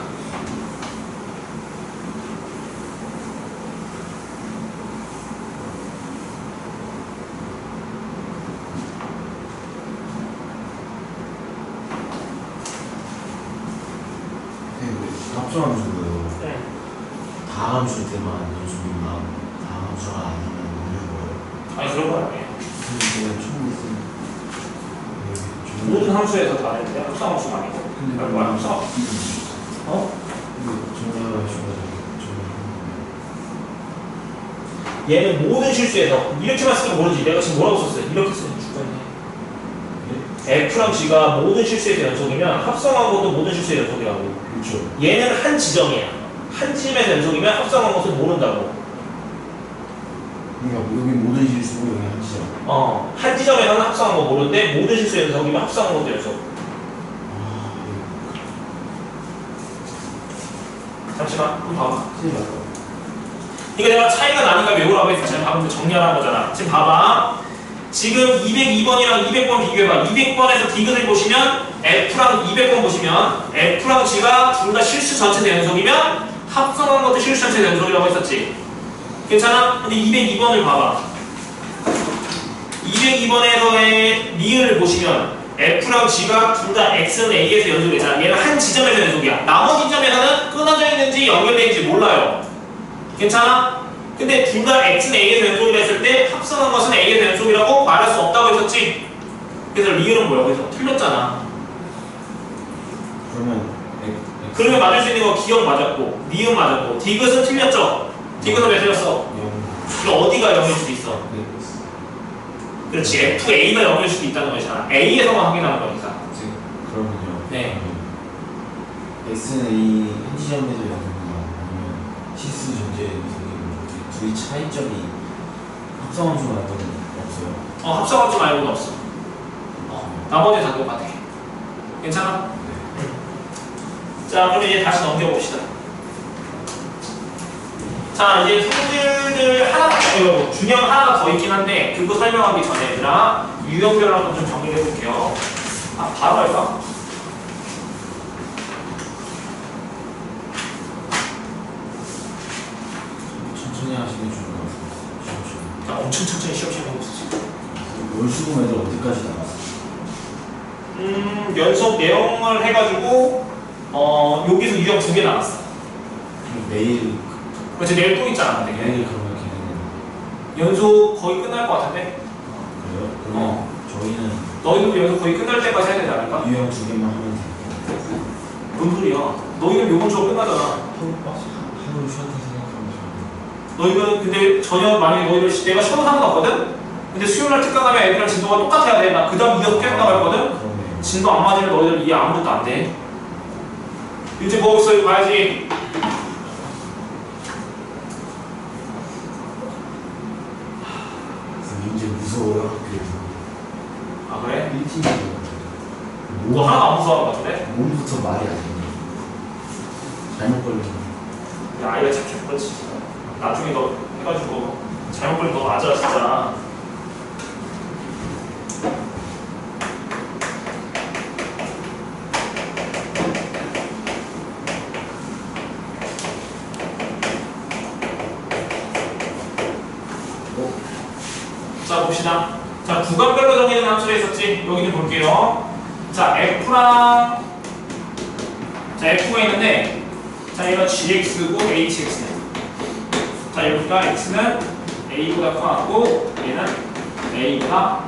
합성함수고요. 네. 다함수 때만 연속이나 다함수가 아니면 없는 거예요. 아니 그런 거 아니에요. 제가 처음 있으면 모든 함수에서 다 되는데 합성함수가 아니고. 근데 뭐야 합성? 어? 얘는 모든 실수에서 이렇게만 쓰면 모르지. 내가 지금 뭐라고 썼어요? 이렇게 쓰면 죽겠네. F랑 G가 모든 실수에서 연속이면 합성한 것도 모든 실수의 연속이라고. 그렇죠. 얘는 한 지점이야. 한 지점에서 연속이면 합성한 것을 모른다고. 그러니까 여기 모든 실수고 여기 한 지점. 한 지점에서는 합성한 거 모르는데 모든 실수의 연속이면 합성한 것도 연속. 잠시만, 한번 봐봐. 이거 내가 차이가 나니까 외우라고 해서 제가 방금 정리하라는 거잖아. 지금 봐봐. 지금 202번이랑 200번 비교해봐. 200번에서 디귿을 보시면 F랑 200번 보시면 F랑 G가 둘 다 실수 전체 연속이면 합성한 것도 실수 전체 연속이라고 했었지. 괜찮아? 근데 202번을 봐봐. 202번에서의 니은을 보시면 F랑 G가 둘 다 X는 A에서 연속이잖아. 얘는 한 지점에서 연속이야. 나머지 지점에서는 끊어져 있는지 연결되어 있는지 몰라요. 괜찮아? 근데 둘 다 X는 A에서 연속이라 했을 때 합성한 것은 A에서 연속이라고 말할 수 없다고 했었지. 그래서 리을은 뭐야? 그래서 틀렸잖아. 그러면 맞을 수 있는 거 기억 맞았고 니은 맞았고 디귿은 틀렸죠? 디귿은 왜 틀렸어? 그럼 어디가 0일 수도 있어? 그렇지. FA가 0일 수도 있다는 것이잖아. A에서만 확인하는 거니까. 그러면요. 네. X는 A 한 지점에서 연속이나 아니면 실수 전제에 둘이 차이점이 합성함수 말고는 없어요. 합성함수 말고는 없어. 나머지 다 똑같아. 괜찮아? 자, 그럼 이제 다시 넘겨봅시다. 자, 이제 성질들 하나, 중요한 하나가 더 있긴 한데, 그거 설명하기 전에 얘들아, 유형별로 한번 좀 정리해 볼게요. 아, 바로 할까? 천천히 하시는 게 좋은 것 같습니다. 자, 엄청 천천히 시험시험 하고 있었지. 월수금 애들 어디까지 나왔어요? 연속 내용을 해가지고, 여기서 유형 2개 나왔어. 내일 그렇지, 내일 또 있잖아, 근데. 내일 그러면 걔네는 연속 거의 끝날 것 같은데? 그래요? 그러면 저희는 너희도 연속 거의 끝날 때까지 해야 되지 않을까? 유형 2개만 하면 돼요. 뭔 소리야? 너희는 요번 주가 끝나잖아. 하루 쉬었다 생각하면 너희는 근데 전혀 만약에 너희를 내가 쉬어도 상관없거든? 근데 수요일날 특강하면 애들이랑 진도가 똑같아야 돼. 나 그 다음 이어서 계속 나갈거든? 그러네요. 진도 안 맞으면 너희들 이해 아무것도 안 돼. 이제 뭐 있어? 이거 봐야지. 이제 무서워요 학교에서. 아 그래? 1팀이 너 하나도 안 무서워하는 것 같은데? 몸부터 말이 안 돼. 잘못 걸리면 야 아이가 착해 그렇지. 나중에 너 해가지고 잘못 걸리면 너 맞아 진짜. 자 봅시다. 자 구간별로 정의는 함수가 있었지. 여기는 볼게요. 자 F랑 자 F가 있는데 자 얘가 GX고 HX네. 자 여기가 X는 A보다 커갖고 얘는 A보다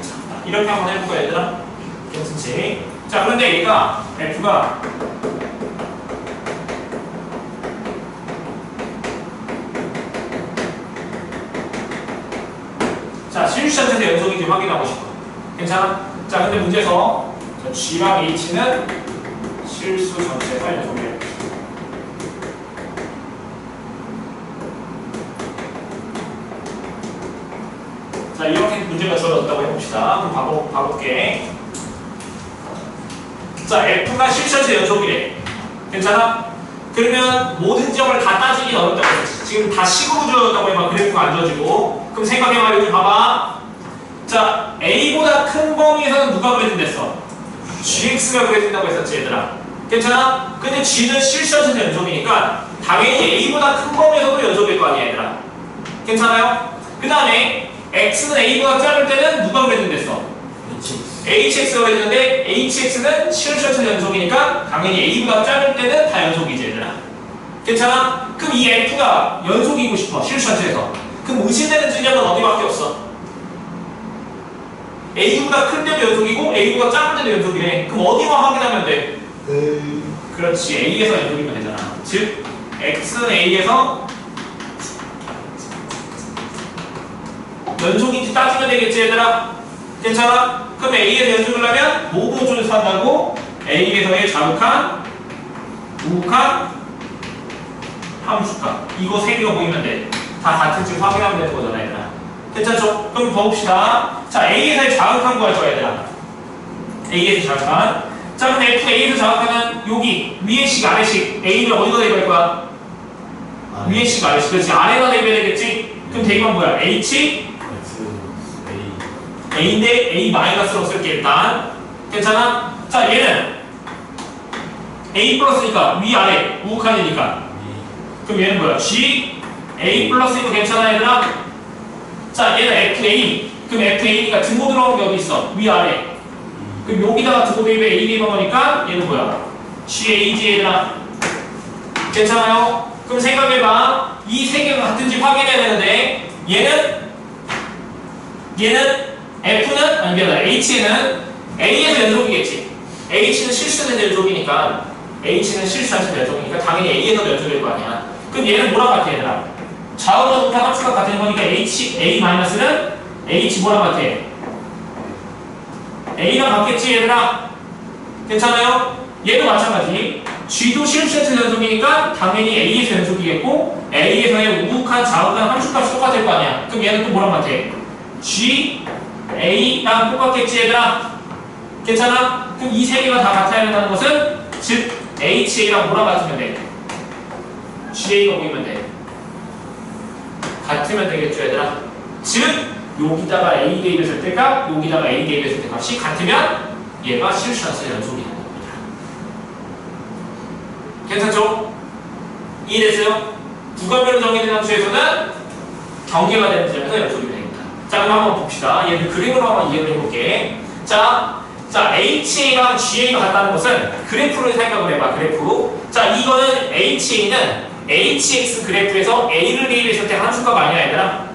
작다. 이렇게 한번 해볼까 얘들아? 괜찮지? 자 그런데 얘가 F가 자, 실수 전체에서 연속인지 확인하고 싶어. 괜찮아? 자, 근데 문제에서 G랑 H는 실수 전체가 연속이에요. 자, 이렇게 문제가 주어졌다고 해봅시다. 그럼 봐볼게. 자, F가 실수 전체 연속이래. 괜찮아? 그러면 모든 지역을 다 따지기 어렵다고 했지. 지금 다 식으로 주어졌다고 해봐. 그래프가 안 주어지고. 그럼 생각해봐. 여기 봐봐. 자, A보다 큰 범위에서는 누가 그래준댔어? GX가 그래준다고 했었지, 얘들아. 괜찮아? 근데 G는 실수전체 연속이니까 당연히 A보다 큰 범위에서도 연속일 거 아니야, 얘들아. 괜찮아요? 그 다음에 X는 A보다 작을 때는 누가 그래준댔어? HX가 그래주는데 HX는 실수전체 연속이니까 당연히 A보다 작을 때는 다 연속이지, 얘들아. 괜찮아? 그럼 이 F가 연속이고 싶어, 실수전체에서. 그럼 의심되는 지점은 어디밖에 없어? A보다 큰 데도 연속이고 A보다 작은 데도 연속이래. 그럼 어디만 확인하면 돼? 그렇지, A에서 연속이면 되잖아. 즉 X는 A에서 연속인지 따지면 되겠지 얘들아? 괜찮아? 그럼 A에서 연속을 하면 뭐 보조를 산다고? A에서의 자극한, 우극한, 함수값. 이거 세 개가 보이면 돼. 다 같은지 확인하면 되는 거잖아, 얘들아. 괜찮죠? 그럼 봐봅시다. 자, A에서의 자극한 거 할 거야, 얘들아. A에서 자극한. 자, 근데 F A에서 자극하는 여기 위에 식, 아래 식. A를 어디다 대입할 거야? 위에 식, 아래 식. 그렇지. 아래다 대입해야 되겠지? 그럼 대입은 뭐야? H? A인데 A 마이너스로 쓸게, 일단. 괜찮아? 자, 얘는 A 플러스니까 위아래 우극한이니까. 그럼 얘는 뭐야? G A 플러스이고 괜찮아 얘들아? 자 얘는 FA. 그럼 FA니까 등호 들어오는 게 어디 있어? 위아래. 그럼 여기다가 등호 대입에 A 대입한 거니까 얘는 뭐야? GAG 얘들아. 괜찮아요? 그럼 생각해봐. 이 세 개가 같은지 확인해야 되는데 얘는 F는 아니 미안하다. H는 A에서 연속이겠지. H는 실수된 연속이니까 H는 실수한 연속이니까 당연히 A에서도 연속일 거 아니야. 그럼 얘는 뭐랑 같아 얘들아? 좌우로 높은 함수가 같은 거니까 A-는 H 뭐랑 같아? A랑 같겠지 얘들아? 괜찮아요? 얘도 마찬가지. G도 실수된 연속이니까 당연히 A에서 연속이겠고 A에서의 우극한 좌우간 함수값이 똑같을 거 아니야. 그럼 얘는 또 뭐랑 같아? G, A랑 똑같겠지 얘들아? 괜찮아? 그럼 이 세 개가 다 같아야 된다는 것은 즉 HA랑 뭐랑 같으면 돼? GA가 보이면 돼. 같으면 되겠죠, 얘들아. 즉 여기다가 A 대입했을 때가 여기다가 A 대입했을 때 값이 같으면 얘가 실수한수 연속이 되는 겁니다. 괜찮죠? 이해됐어요? 구간별로 정의된 함수에서는 경계가 되는 지점에서 연속이 됩니다. 자, 그럼 한번 봅시다. 얘를 그림으로 한번 이해를 해볼게. 자, HA랑 GA가 같다는 것은 그래프로 생각을 해봐, 그래프로. 자, 이거는 HA는 HX 그래프에서 A를 대입했을 때 함수값 아니야, 얘들아?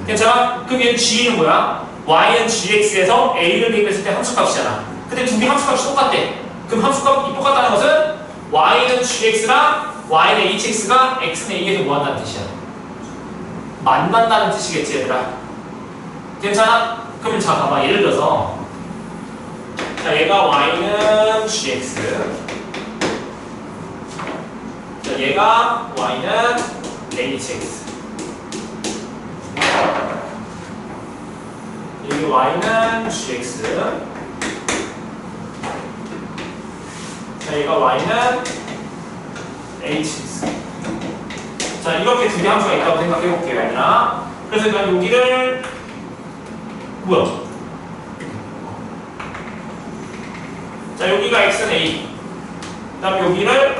괜찮아? 그럼 얘는 G는 뭐야? Y는 GX에서 A를 대입했을 때 함수값이잖아. 근데 두 개 함수값이 똑같대. 그럼 함수값이 똑같다는 것은 Y는 GX랑 Y는 HX가 X는 A에서 뭐 한다는 뜻이야? 만난다는 뜻이겠지, 얘들아? 괜찮아? 그럼 자, 봐봐. 예를 들어서 자, 얘가 Y는 GX, 자, 얘가 Y는 HX, 여기 Y는 GX, 자, 얘가 Y는 HX. 자, 이렇게 두 개 함수가 있다고 생각해 볼게요, 얘들아. 그래서 일단 여기를 뭐야? 자, 여기가 X는 A. 그 다음에 여기를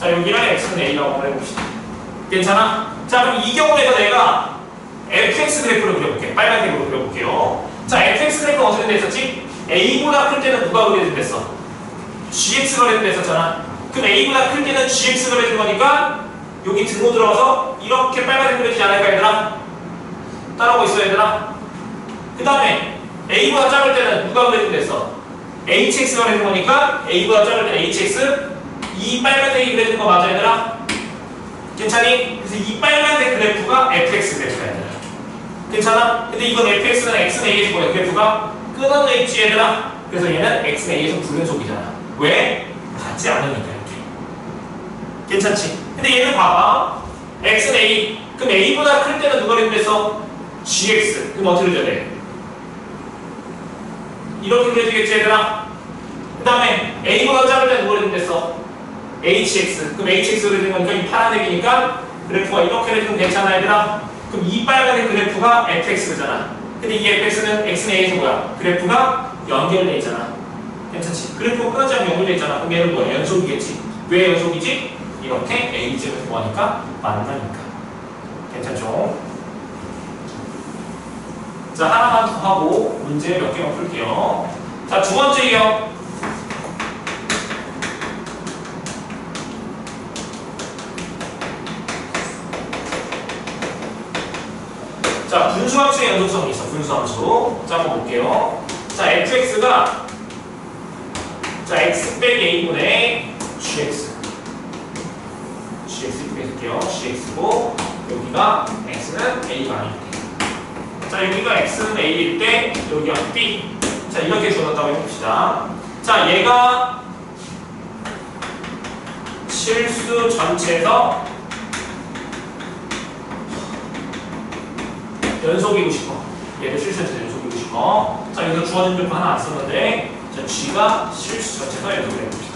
X는 A라고 한번 해봅시다. 괜찮아? 자, 그럼 이 경우에서 내가 fx 그래프를 그려볼게. 빨간색으로 그려볼게요. 자, fx 그래프가 어떻게 됐었지? A보다 클 때는 누가 그려진댔어? GX가 그려진댔었잖아. 그럼 A보다 클 때는 GX가 그려진 거니까 여기 등호 들어가서 이렇게 빨간색 그려지지 않을까, 얘들아? 따라오고 있어, 얘들아? 그 다음에 A보다 작을 때는 누가 그려진댔어? HX가 그려진 거니까 A보다 작을 때는 HX. 이 빨간색이 그려진 거 맞아, 얘들아? 괜찮니? 그래서 이 빨간색 그래프가 fx 그래프야, 얘들아. 괜찮아? 근데 이건 fx는 x는 a에서 뭐야? 그래프가 끊어져 있지, 얘들아? 그래서 얘는 x는 a에서 불연속이잖아. 왜? 같지 않으니까, 이렇게. 괜찮지? 근데 얘는 봐봐. x는 a. 그럼 a보다 클 때는 누가 그려졌어? gx. 그럼 어떻게 그려져야 돼? 이렇게 그려지겠지, 얘들아? 그 다음에 a보다 작을 때는 누가 그려졌어? HX. 그럼 HX 그려진 거니까 이 파란색이니까 그래프가 이렇게 그려지면 괜찮아, 얘들아? 그럼 이 빨간색 그래프가 fx잖아. 근데 이 fx는 x는 a에서 뭐야? 그래프가 연결돼 있잖아. 괜찮지? 그래프가 끊어지 않고 연결돼 있잖아. 그럼 얘는 뭐야? 연속이겠지. 왜 연속이지? 이렇게 a점에서 뭐하니까? 만나니까. 괜찮죠? 자, 하나만 더 하고 문제 몇 개만 풀게요. 자, 두 번째요. 자, 분수함수의 연속성이 있어. 분수함수. 자, 한번 볼게요. 자, fx가 자, x 빼기 a분의 gx. gx 이렇게 해줄게요. gx고 여기가 x는 a가 아닐 때. 자, 여기가 x는 a일 때 여기가 b. 자, 이렇게 주어졌다고 해봅시다. 자, 얘가 실수 전체에서 연속이고 싶어. 얘를 실수해서 연속이고 싶어. 자, 여기서 주어진 조건 하나 안 썼는데, 자, G가 실수 전체에서 연속을 해봅시다.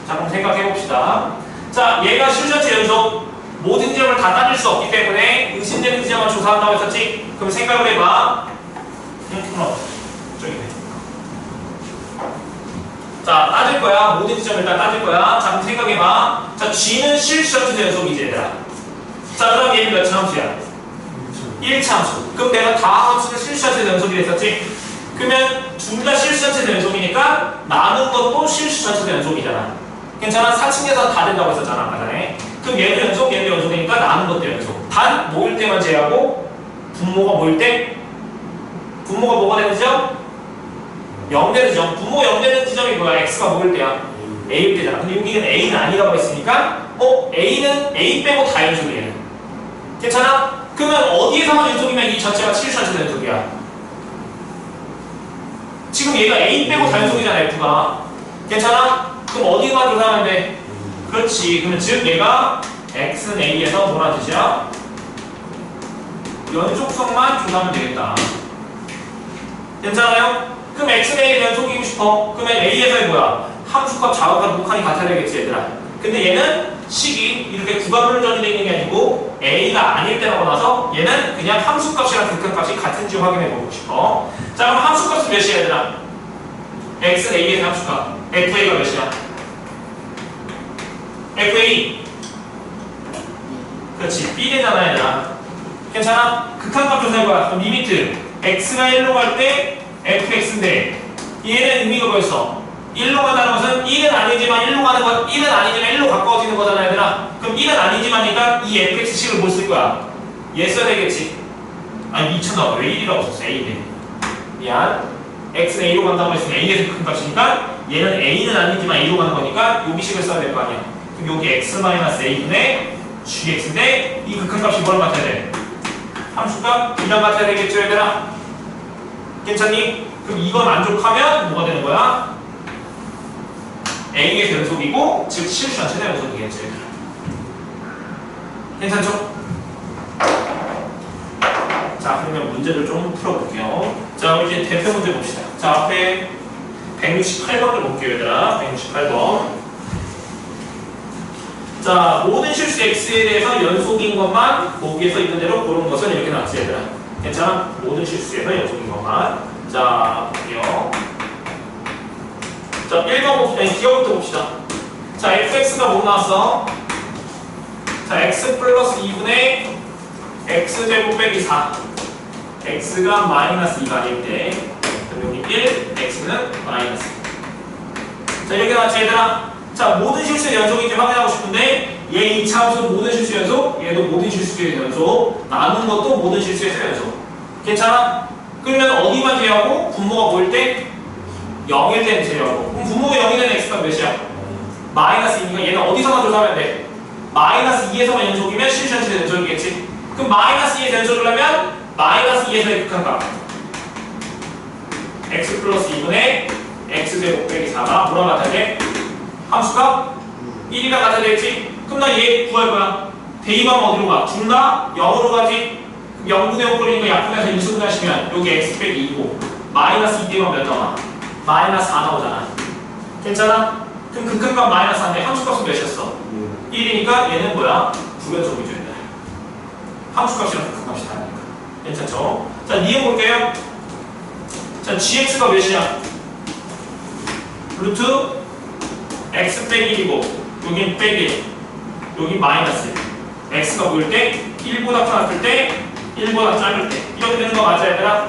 자, 그럼 생각해봅시다. 자, 얘가 실수 전체 연속, 모든 지점을 다 따질 수 없기 때문에 의심되는 지점만 조사한다고 했었지? 그럼 생각을 해봐. 저기네. 자, 따질 거야. 모든 지점을 일단 따질 거야. 자, 그럼 생각해봐. 자, G는 실수 전체 연속이지, 얘들아. 자, 그럼 얘는 몇 차 함수야? 1차 함수. 그럼 내가 다 함수는 실수 전체 연속이 됐었지? 그러면 둘 다 실수 전체 연속이니까 나눈 것도 실수 전체 연속이잖아. 괜찮아? 4층 계산 다 된다고 했었잖아, 아까 전에. 그럼 얘도 연속, 얘도 연속이니까 나눈 것도 연속. 단 모일 때만 제외하고 분모가 모일 때 분모가 뭐가 되는 지점? 0 되는 지점. 분모 0 되는 지점이 뭐야? x가 모일 때야. a일 때잖아. 근데 여기는 a는 아니라고 했으니까 a는 a 빼고 다 연속이에요. 괜찮아? 그러면 어디에서만 연속이면 이 전체가 실수 전체 연속이야? 지금 얘가 a 빼고 다 연속이잖아, f가. 괜찮아? 그럼 어디만 조사하면 돼? 그렇지. 그러면 즉 얘가 x는 a에서 뭐라는 뜻이야? 연속성만 조사하면 되겠다. 괜찮아요? 그럼 x는 a에 연속이고 싶어. 그러면 a에서의 뭐야? 함수값 좌우값 극한이 같아야 되겠지 얘들아. 근데 얘는 식이 이렇게 구간분전이 되어 있는 게 아니고 A가 아닐 때라고 나서 얘는 그냥 함수값이랑 극한값이 같은지 확인해 보고 싶어. 자 그럼 함수값은 몇이야 얘들아? X는 A의 함수값 FA가 몇이야? FA 그렇지 B되잖아 얘들아. 괜찮아? 극한값 조사할 거야. 그럼 리미트 X가 1로 갈 때 FX인데 얘는 의미가 뭐였어? 1로 간다는 것은 1은 아니지만 1로 가는 건 1은 아니지만 1로 가까워지는 거잖아 얘들아. 그럼 1은 아니지만이니까 이 fx식을 뭘 쓸 거야? 얘 써야 되겠지. 아니 미쳤나 왜 1이라고 썼어? A네. 미안. x는 A로 간다고 했으면 A에서 큰 값이니까 얘는 A는 아니지만 A로 가는 거니까 요 비식을 써야 될 거 아니야. 그럼 여기 x-a분의 gx인데 이 극한값이 뭘 같아야 돼? 함수값 B랑 같아야 되겠죠 얘들아? 괜찮니? 그럼 이거 만족하면 뭐가 되는 거야? A의 변속이고 즉 실수한 최대 변속이겠죠. 괜찮죠? 자 그러면 문제를 좀 풀어볼게요. 자 우리 이제 대표 문제 봅시다. 자 앞에 168번을 볼게요 얘들아. 168번. 자 모든 실수 X에 대해서 연속인 것만 보기에서 있는 대로 고른 것은 이렇게 나왔지 얘들아. 괜찮아? 모든 실수에서 연속인 것만. 자 볼게요. 자 1번 봅시다. 기어부터 봅시다. 자 fx가 뭐 나왔어? 자 x 플러스 2분의 x제곱 빼기 4 x가 마이너스 2가 아닐 때 그럼 여기 1 x는 마이너스 2. 자 이렇게 나왔지 얘들아. 자 모든 실수의 연속인지 확인하고 싶은데 얘 2차 함수 모든 실수 연속 얘도 모든 실수의 연속 나눈 것도 모든 실수에서 연속. 괜찮아? 그러면 어디만 제외하고 분모가 보일 때 0일 때는 제외하고. 그럼 분모가 0이 되는 x가 몇이야? 마이너스 2니까 얘는 어디서만 조사하면 돼? 마이너스 2에서만 연속이면 실수한치 연속이겠지? 그럼 마이너스 2에서 연속을 하면 마이너스 2에서의 극한값 x 플러스 2분의 x제곱 빼기 4가 뭐랑 같아야 돼? 함수값 1이랑 같아야 되겠지? 그럼 나 얘 구할 거야. 대입하면 어디로 가? 둘 다 0으로 가지? 0분의 5 꼴리니까 약분해서 인수분해하시면 여기 x 빼기 2고 마이너스 2 떼면 몇 나와? 마이너스 4 나오잖아. 괜찮아? 그럼 극한값 마이너스 4인데 함수값은 몇이었어? 1이니까 얘는 뭐야? 부변속이죠. 함수값이랑 극한값이 다르니까. 괜찮죠? 자, 니은 볼게요. 자, gx가 몇이야? 루트 x 빼기 1이고 여긴 빼기 여기 마이너스 x가 보일 때 1보다 커났을 때 1보다 작을 때 이렇게 되는 거 맞아 얘들아?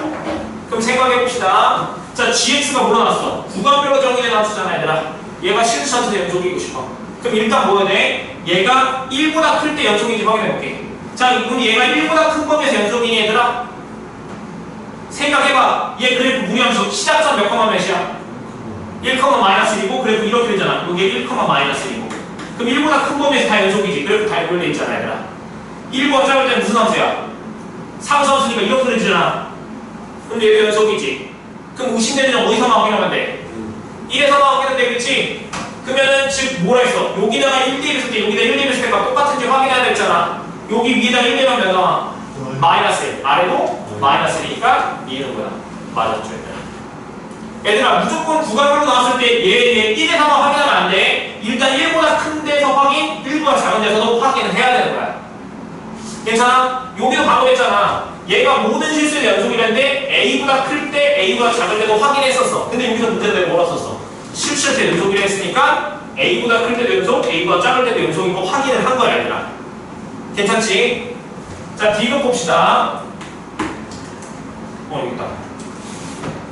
그럼 생각해봅시다. 자 gx가 물어놨어. 구간별로 정의된 함수잖아 얘들아. 얘가 실수한테 연속이고 싶어. 그럼 일단 뭐야 돼? 얘가 1보다 클 때 연속인지 확인해볼게. 자 그럼 얘가 1보다 큰 범위에서 연속이니 얘들아? 생각해봐. 얘 그래프 무리함수 시작점 몇 컴마 몇이야? 1, 마이너스 1이고 그래프 이렇게 되잖아. 여기에 1, 마이너스 1이고 그럼 1보다 큰 범위에서 다 연속이지. 그래프 다 연결돼 있잖아 얘들아. 1보다 작을 때는 무슨 함수야? 상수함수니까 이렇게 되잖아. 그럼 얘도 연속이지. 그럼 의심되는 점 어디서만 확인하면 돼? 1에서만 확인하면 되겠지? 그러면은 즉 뭐라 했어? 여기다가 1 대입했을 때 여기다 1 대입했을 때가 똑같은지 확인해야 되잖아. 여기 위에다 1 대입하면 몇 나와? 마이너스 1. 아래도 마이너스 1이니까 얘는 뭐야? 맞았죠 얘들아. 무조건 구간별로 나왔을 때 얘 1에서만 확인하면 안 돼. 일단 1보다 큰 데서 확인, 1보다 작은 데서도 확인을 해야 되는 거야. 괜찮아? 여기도 방금했잖아. 얘가 모든 실수의 연속이라는데 A보다 클 때 A보다 작을 때도 확인했었어. 근데 여기서 문제는 내가 뭐라 썼어? 실수할 때 연속이라 했으니까 A보다 클 때도 연속, A보다 작을 때도 연속인 거 확인을 한 거야 얘들아. 괜찮지? 자 D급 봅시다. 여기 있다.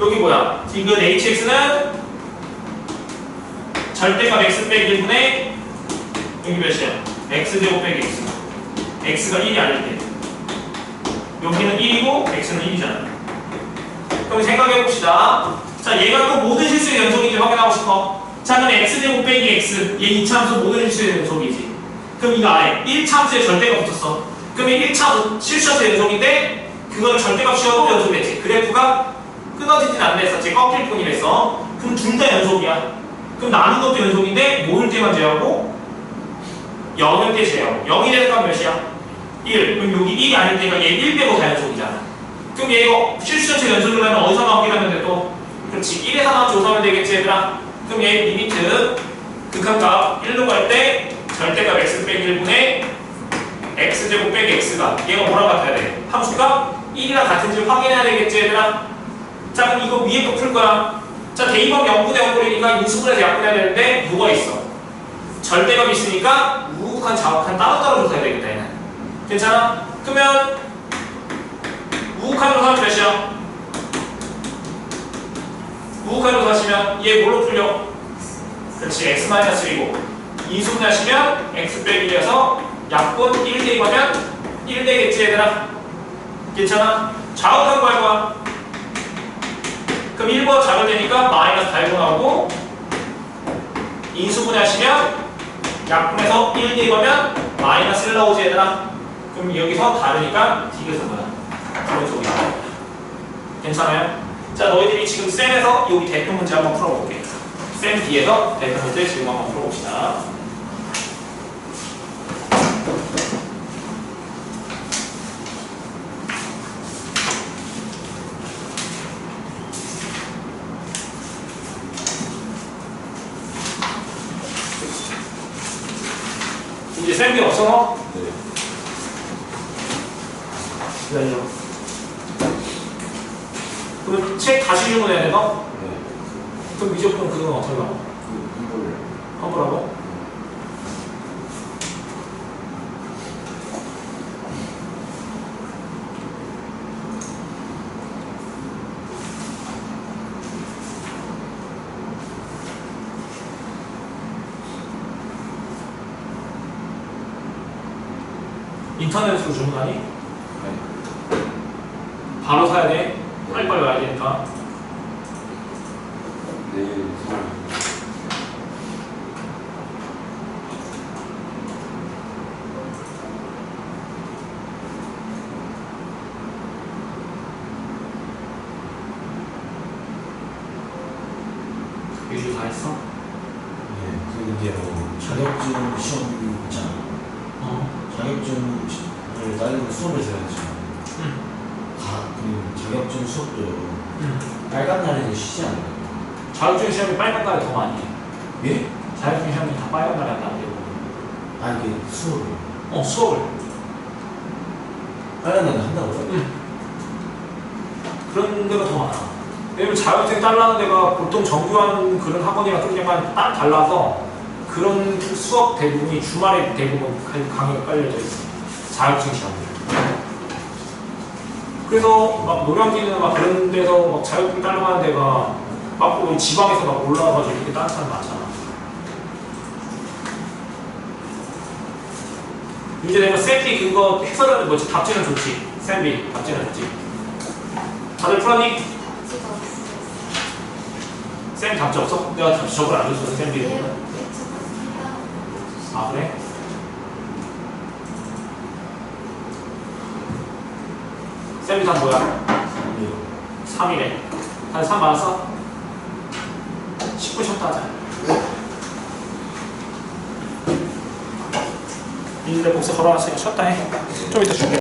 여기 뭐야? D급 HX는 절대값 X 빼기 1분의 여기 몇이야? X제곱 빼기 X. X가 1이 아닐 때 여기는 1이고 X는 1이잖아. 그럼 생각해봅시다. 자 얘가 또 모든 실수의 연속인지 확인하고 싶어. 자 그럼 X제곱 빼기 X 얘 2차 함수 모든 실수의 연속이지. 그럼 이거 아래 1차 함수에 절대가 붙었어. 그러면 1차 실수의 연속인데 그걸 절대값 씌워도 연속이겠지. 그래프가 끊어지진 않네 했었지. 꺾일 뿐이랬어. 그럼 둘 다 연속이야. 그럼 나눈 것도 연속인데 모일 때만 제하고 0일 때 제하고 0이 되는 건 몇이야? 1. 그럼 여기 1이 아닐 때가 얘 1 빼고 다 연속이잖아. 그럼 얘 실수 전체 연속을 하면 어디서 나오게 하면 돼 또? 그렇지. 1에서 나온 조사하면 되겠지 얘들아. 그럼 얘 리미트 극한값 1로 갈 때 절대값 x 빼기 1분의 x제곱 빼기 x가 얘가 뭐랑 같아야 돼? 함수값 1이랑 같은지 확인해야 되겠지 얘들아? 자 그럼 이거 위에 거 풀 거야. 자 대입은 0분의 0분이니까 인수분해서 약분해야 되는데 누가 있어? 절대값이 있으니까 우극한 좌극한 따로따로 줬어야 되겠다 얘는. 괜찮아? 그러면 우극한으로 사면 몇이야? 우극한으로 사시면 얘 뭘로 풀려? 그렇지 x-1이고 인수분해하시면 x 빼기 1이어서 약분 1 대입하면 1 되겠지 얘들아? 괜찮아? 좌극한 거 할 거야. 그럼 1번 작을 되니까 마이너스 달고 나오고 인수분해하시면 약분해서 1 대입하면 마이너스 1 나오지 얘들아? 그럼 여기서 다르니까 뒤에서 뭐야? 오른쪽이 나와. 괜찮아요? 자 너희들이 지금 쌤에서 여기 대표 문제 한번 풀어볼게. 쌤 뒤에서 대표 문제 지금 한번 풀어봅시다. 이제 쌤이 없어 너? 네. 기다려. 그럼 책 다시 주문해야 돼 너? 네. 그럼 미적분 그건 어떻게 나와? 이걸 환불하고? 인터넷으로 주문하니? 네. 바로 사야 돼? 빨리빨리 와야 되니까. 내일 유주 다 했어? 네, 그 이제 뭐 자격증 시험 있잖아. 자격증을 따려면 수업을 들어야지. 그리고 자격증 수업도 빨간 날에는 쉬지 않아요. 자격증 시험이 빨간 날에 더 많이 해. 예? 자격증 시험이 다 빨간 날에 한다고. 아니 그 수업을 수업을. 빨간 날에 한다고요? 그런 데가 더 많아. 왜냐면 자격증 따려는 데가 보통 정규한 그런 학원이랑 그냥 딱 달라서 그런 수업 대부분이 주말에 대부분 강의가 깔려져 있어. 자격증 시험들. 그래서 막 노량진이나 막 그런 데서 막 자격증 따려고 하는 데가 막 우리 지방에서 막 올라와가지고 이렇게 따는 사람 많잖아. 이제 내가 쌤비 그거 해설하는 뭐지? 답지는 좋지. 쌤비 답지는 좋지. 다들 풀었니? 쌤 답지 없어? 내가 답지 저걸 안 줬어. 쌤비. 아 그래? 쌤비 답 뭐야? 3이래. 다들 3 맞았어? 10분 쉬었다 하자. 이제 복수 걸어놨으니까 쉬었다 해. 좀 이따 줄게.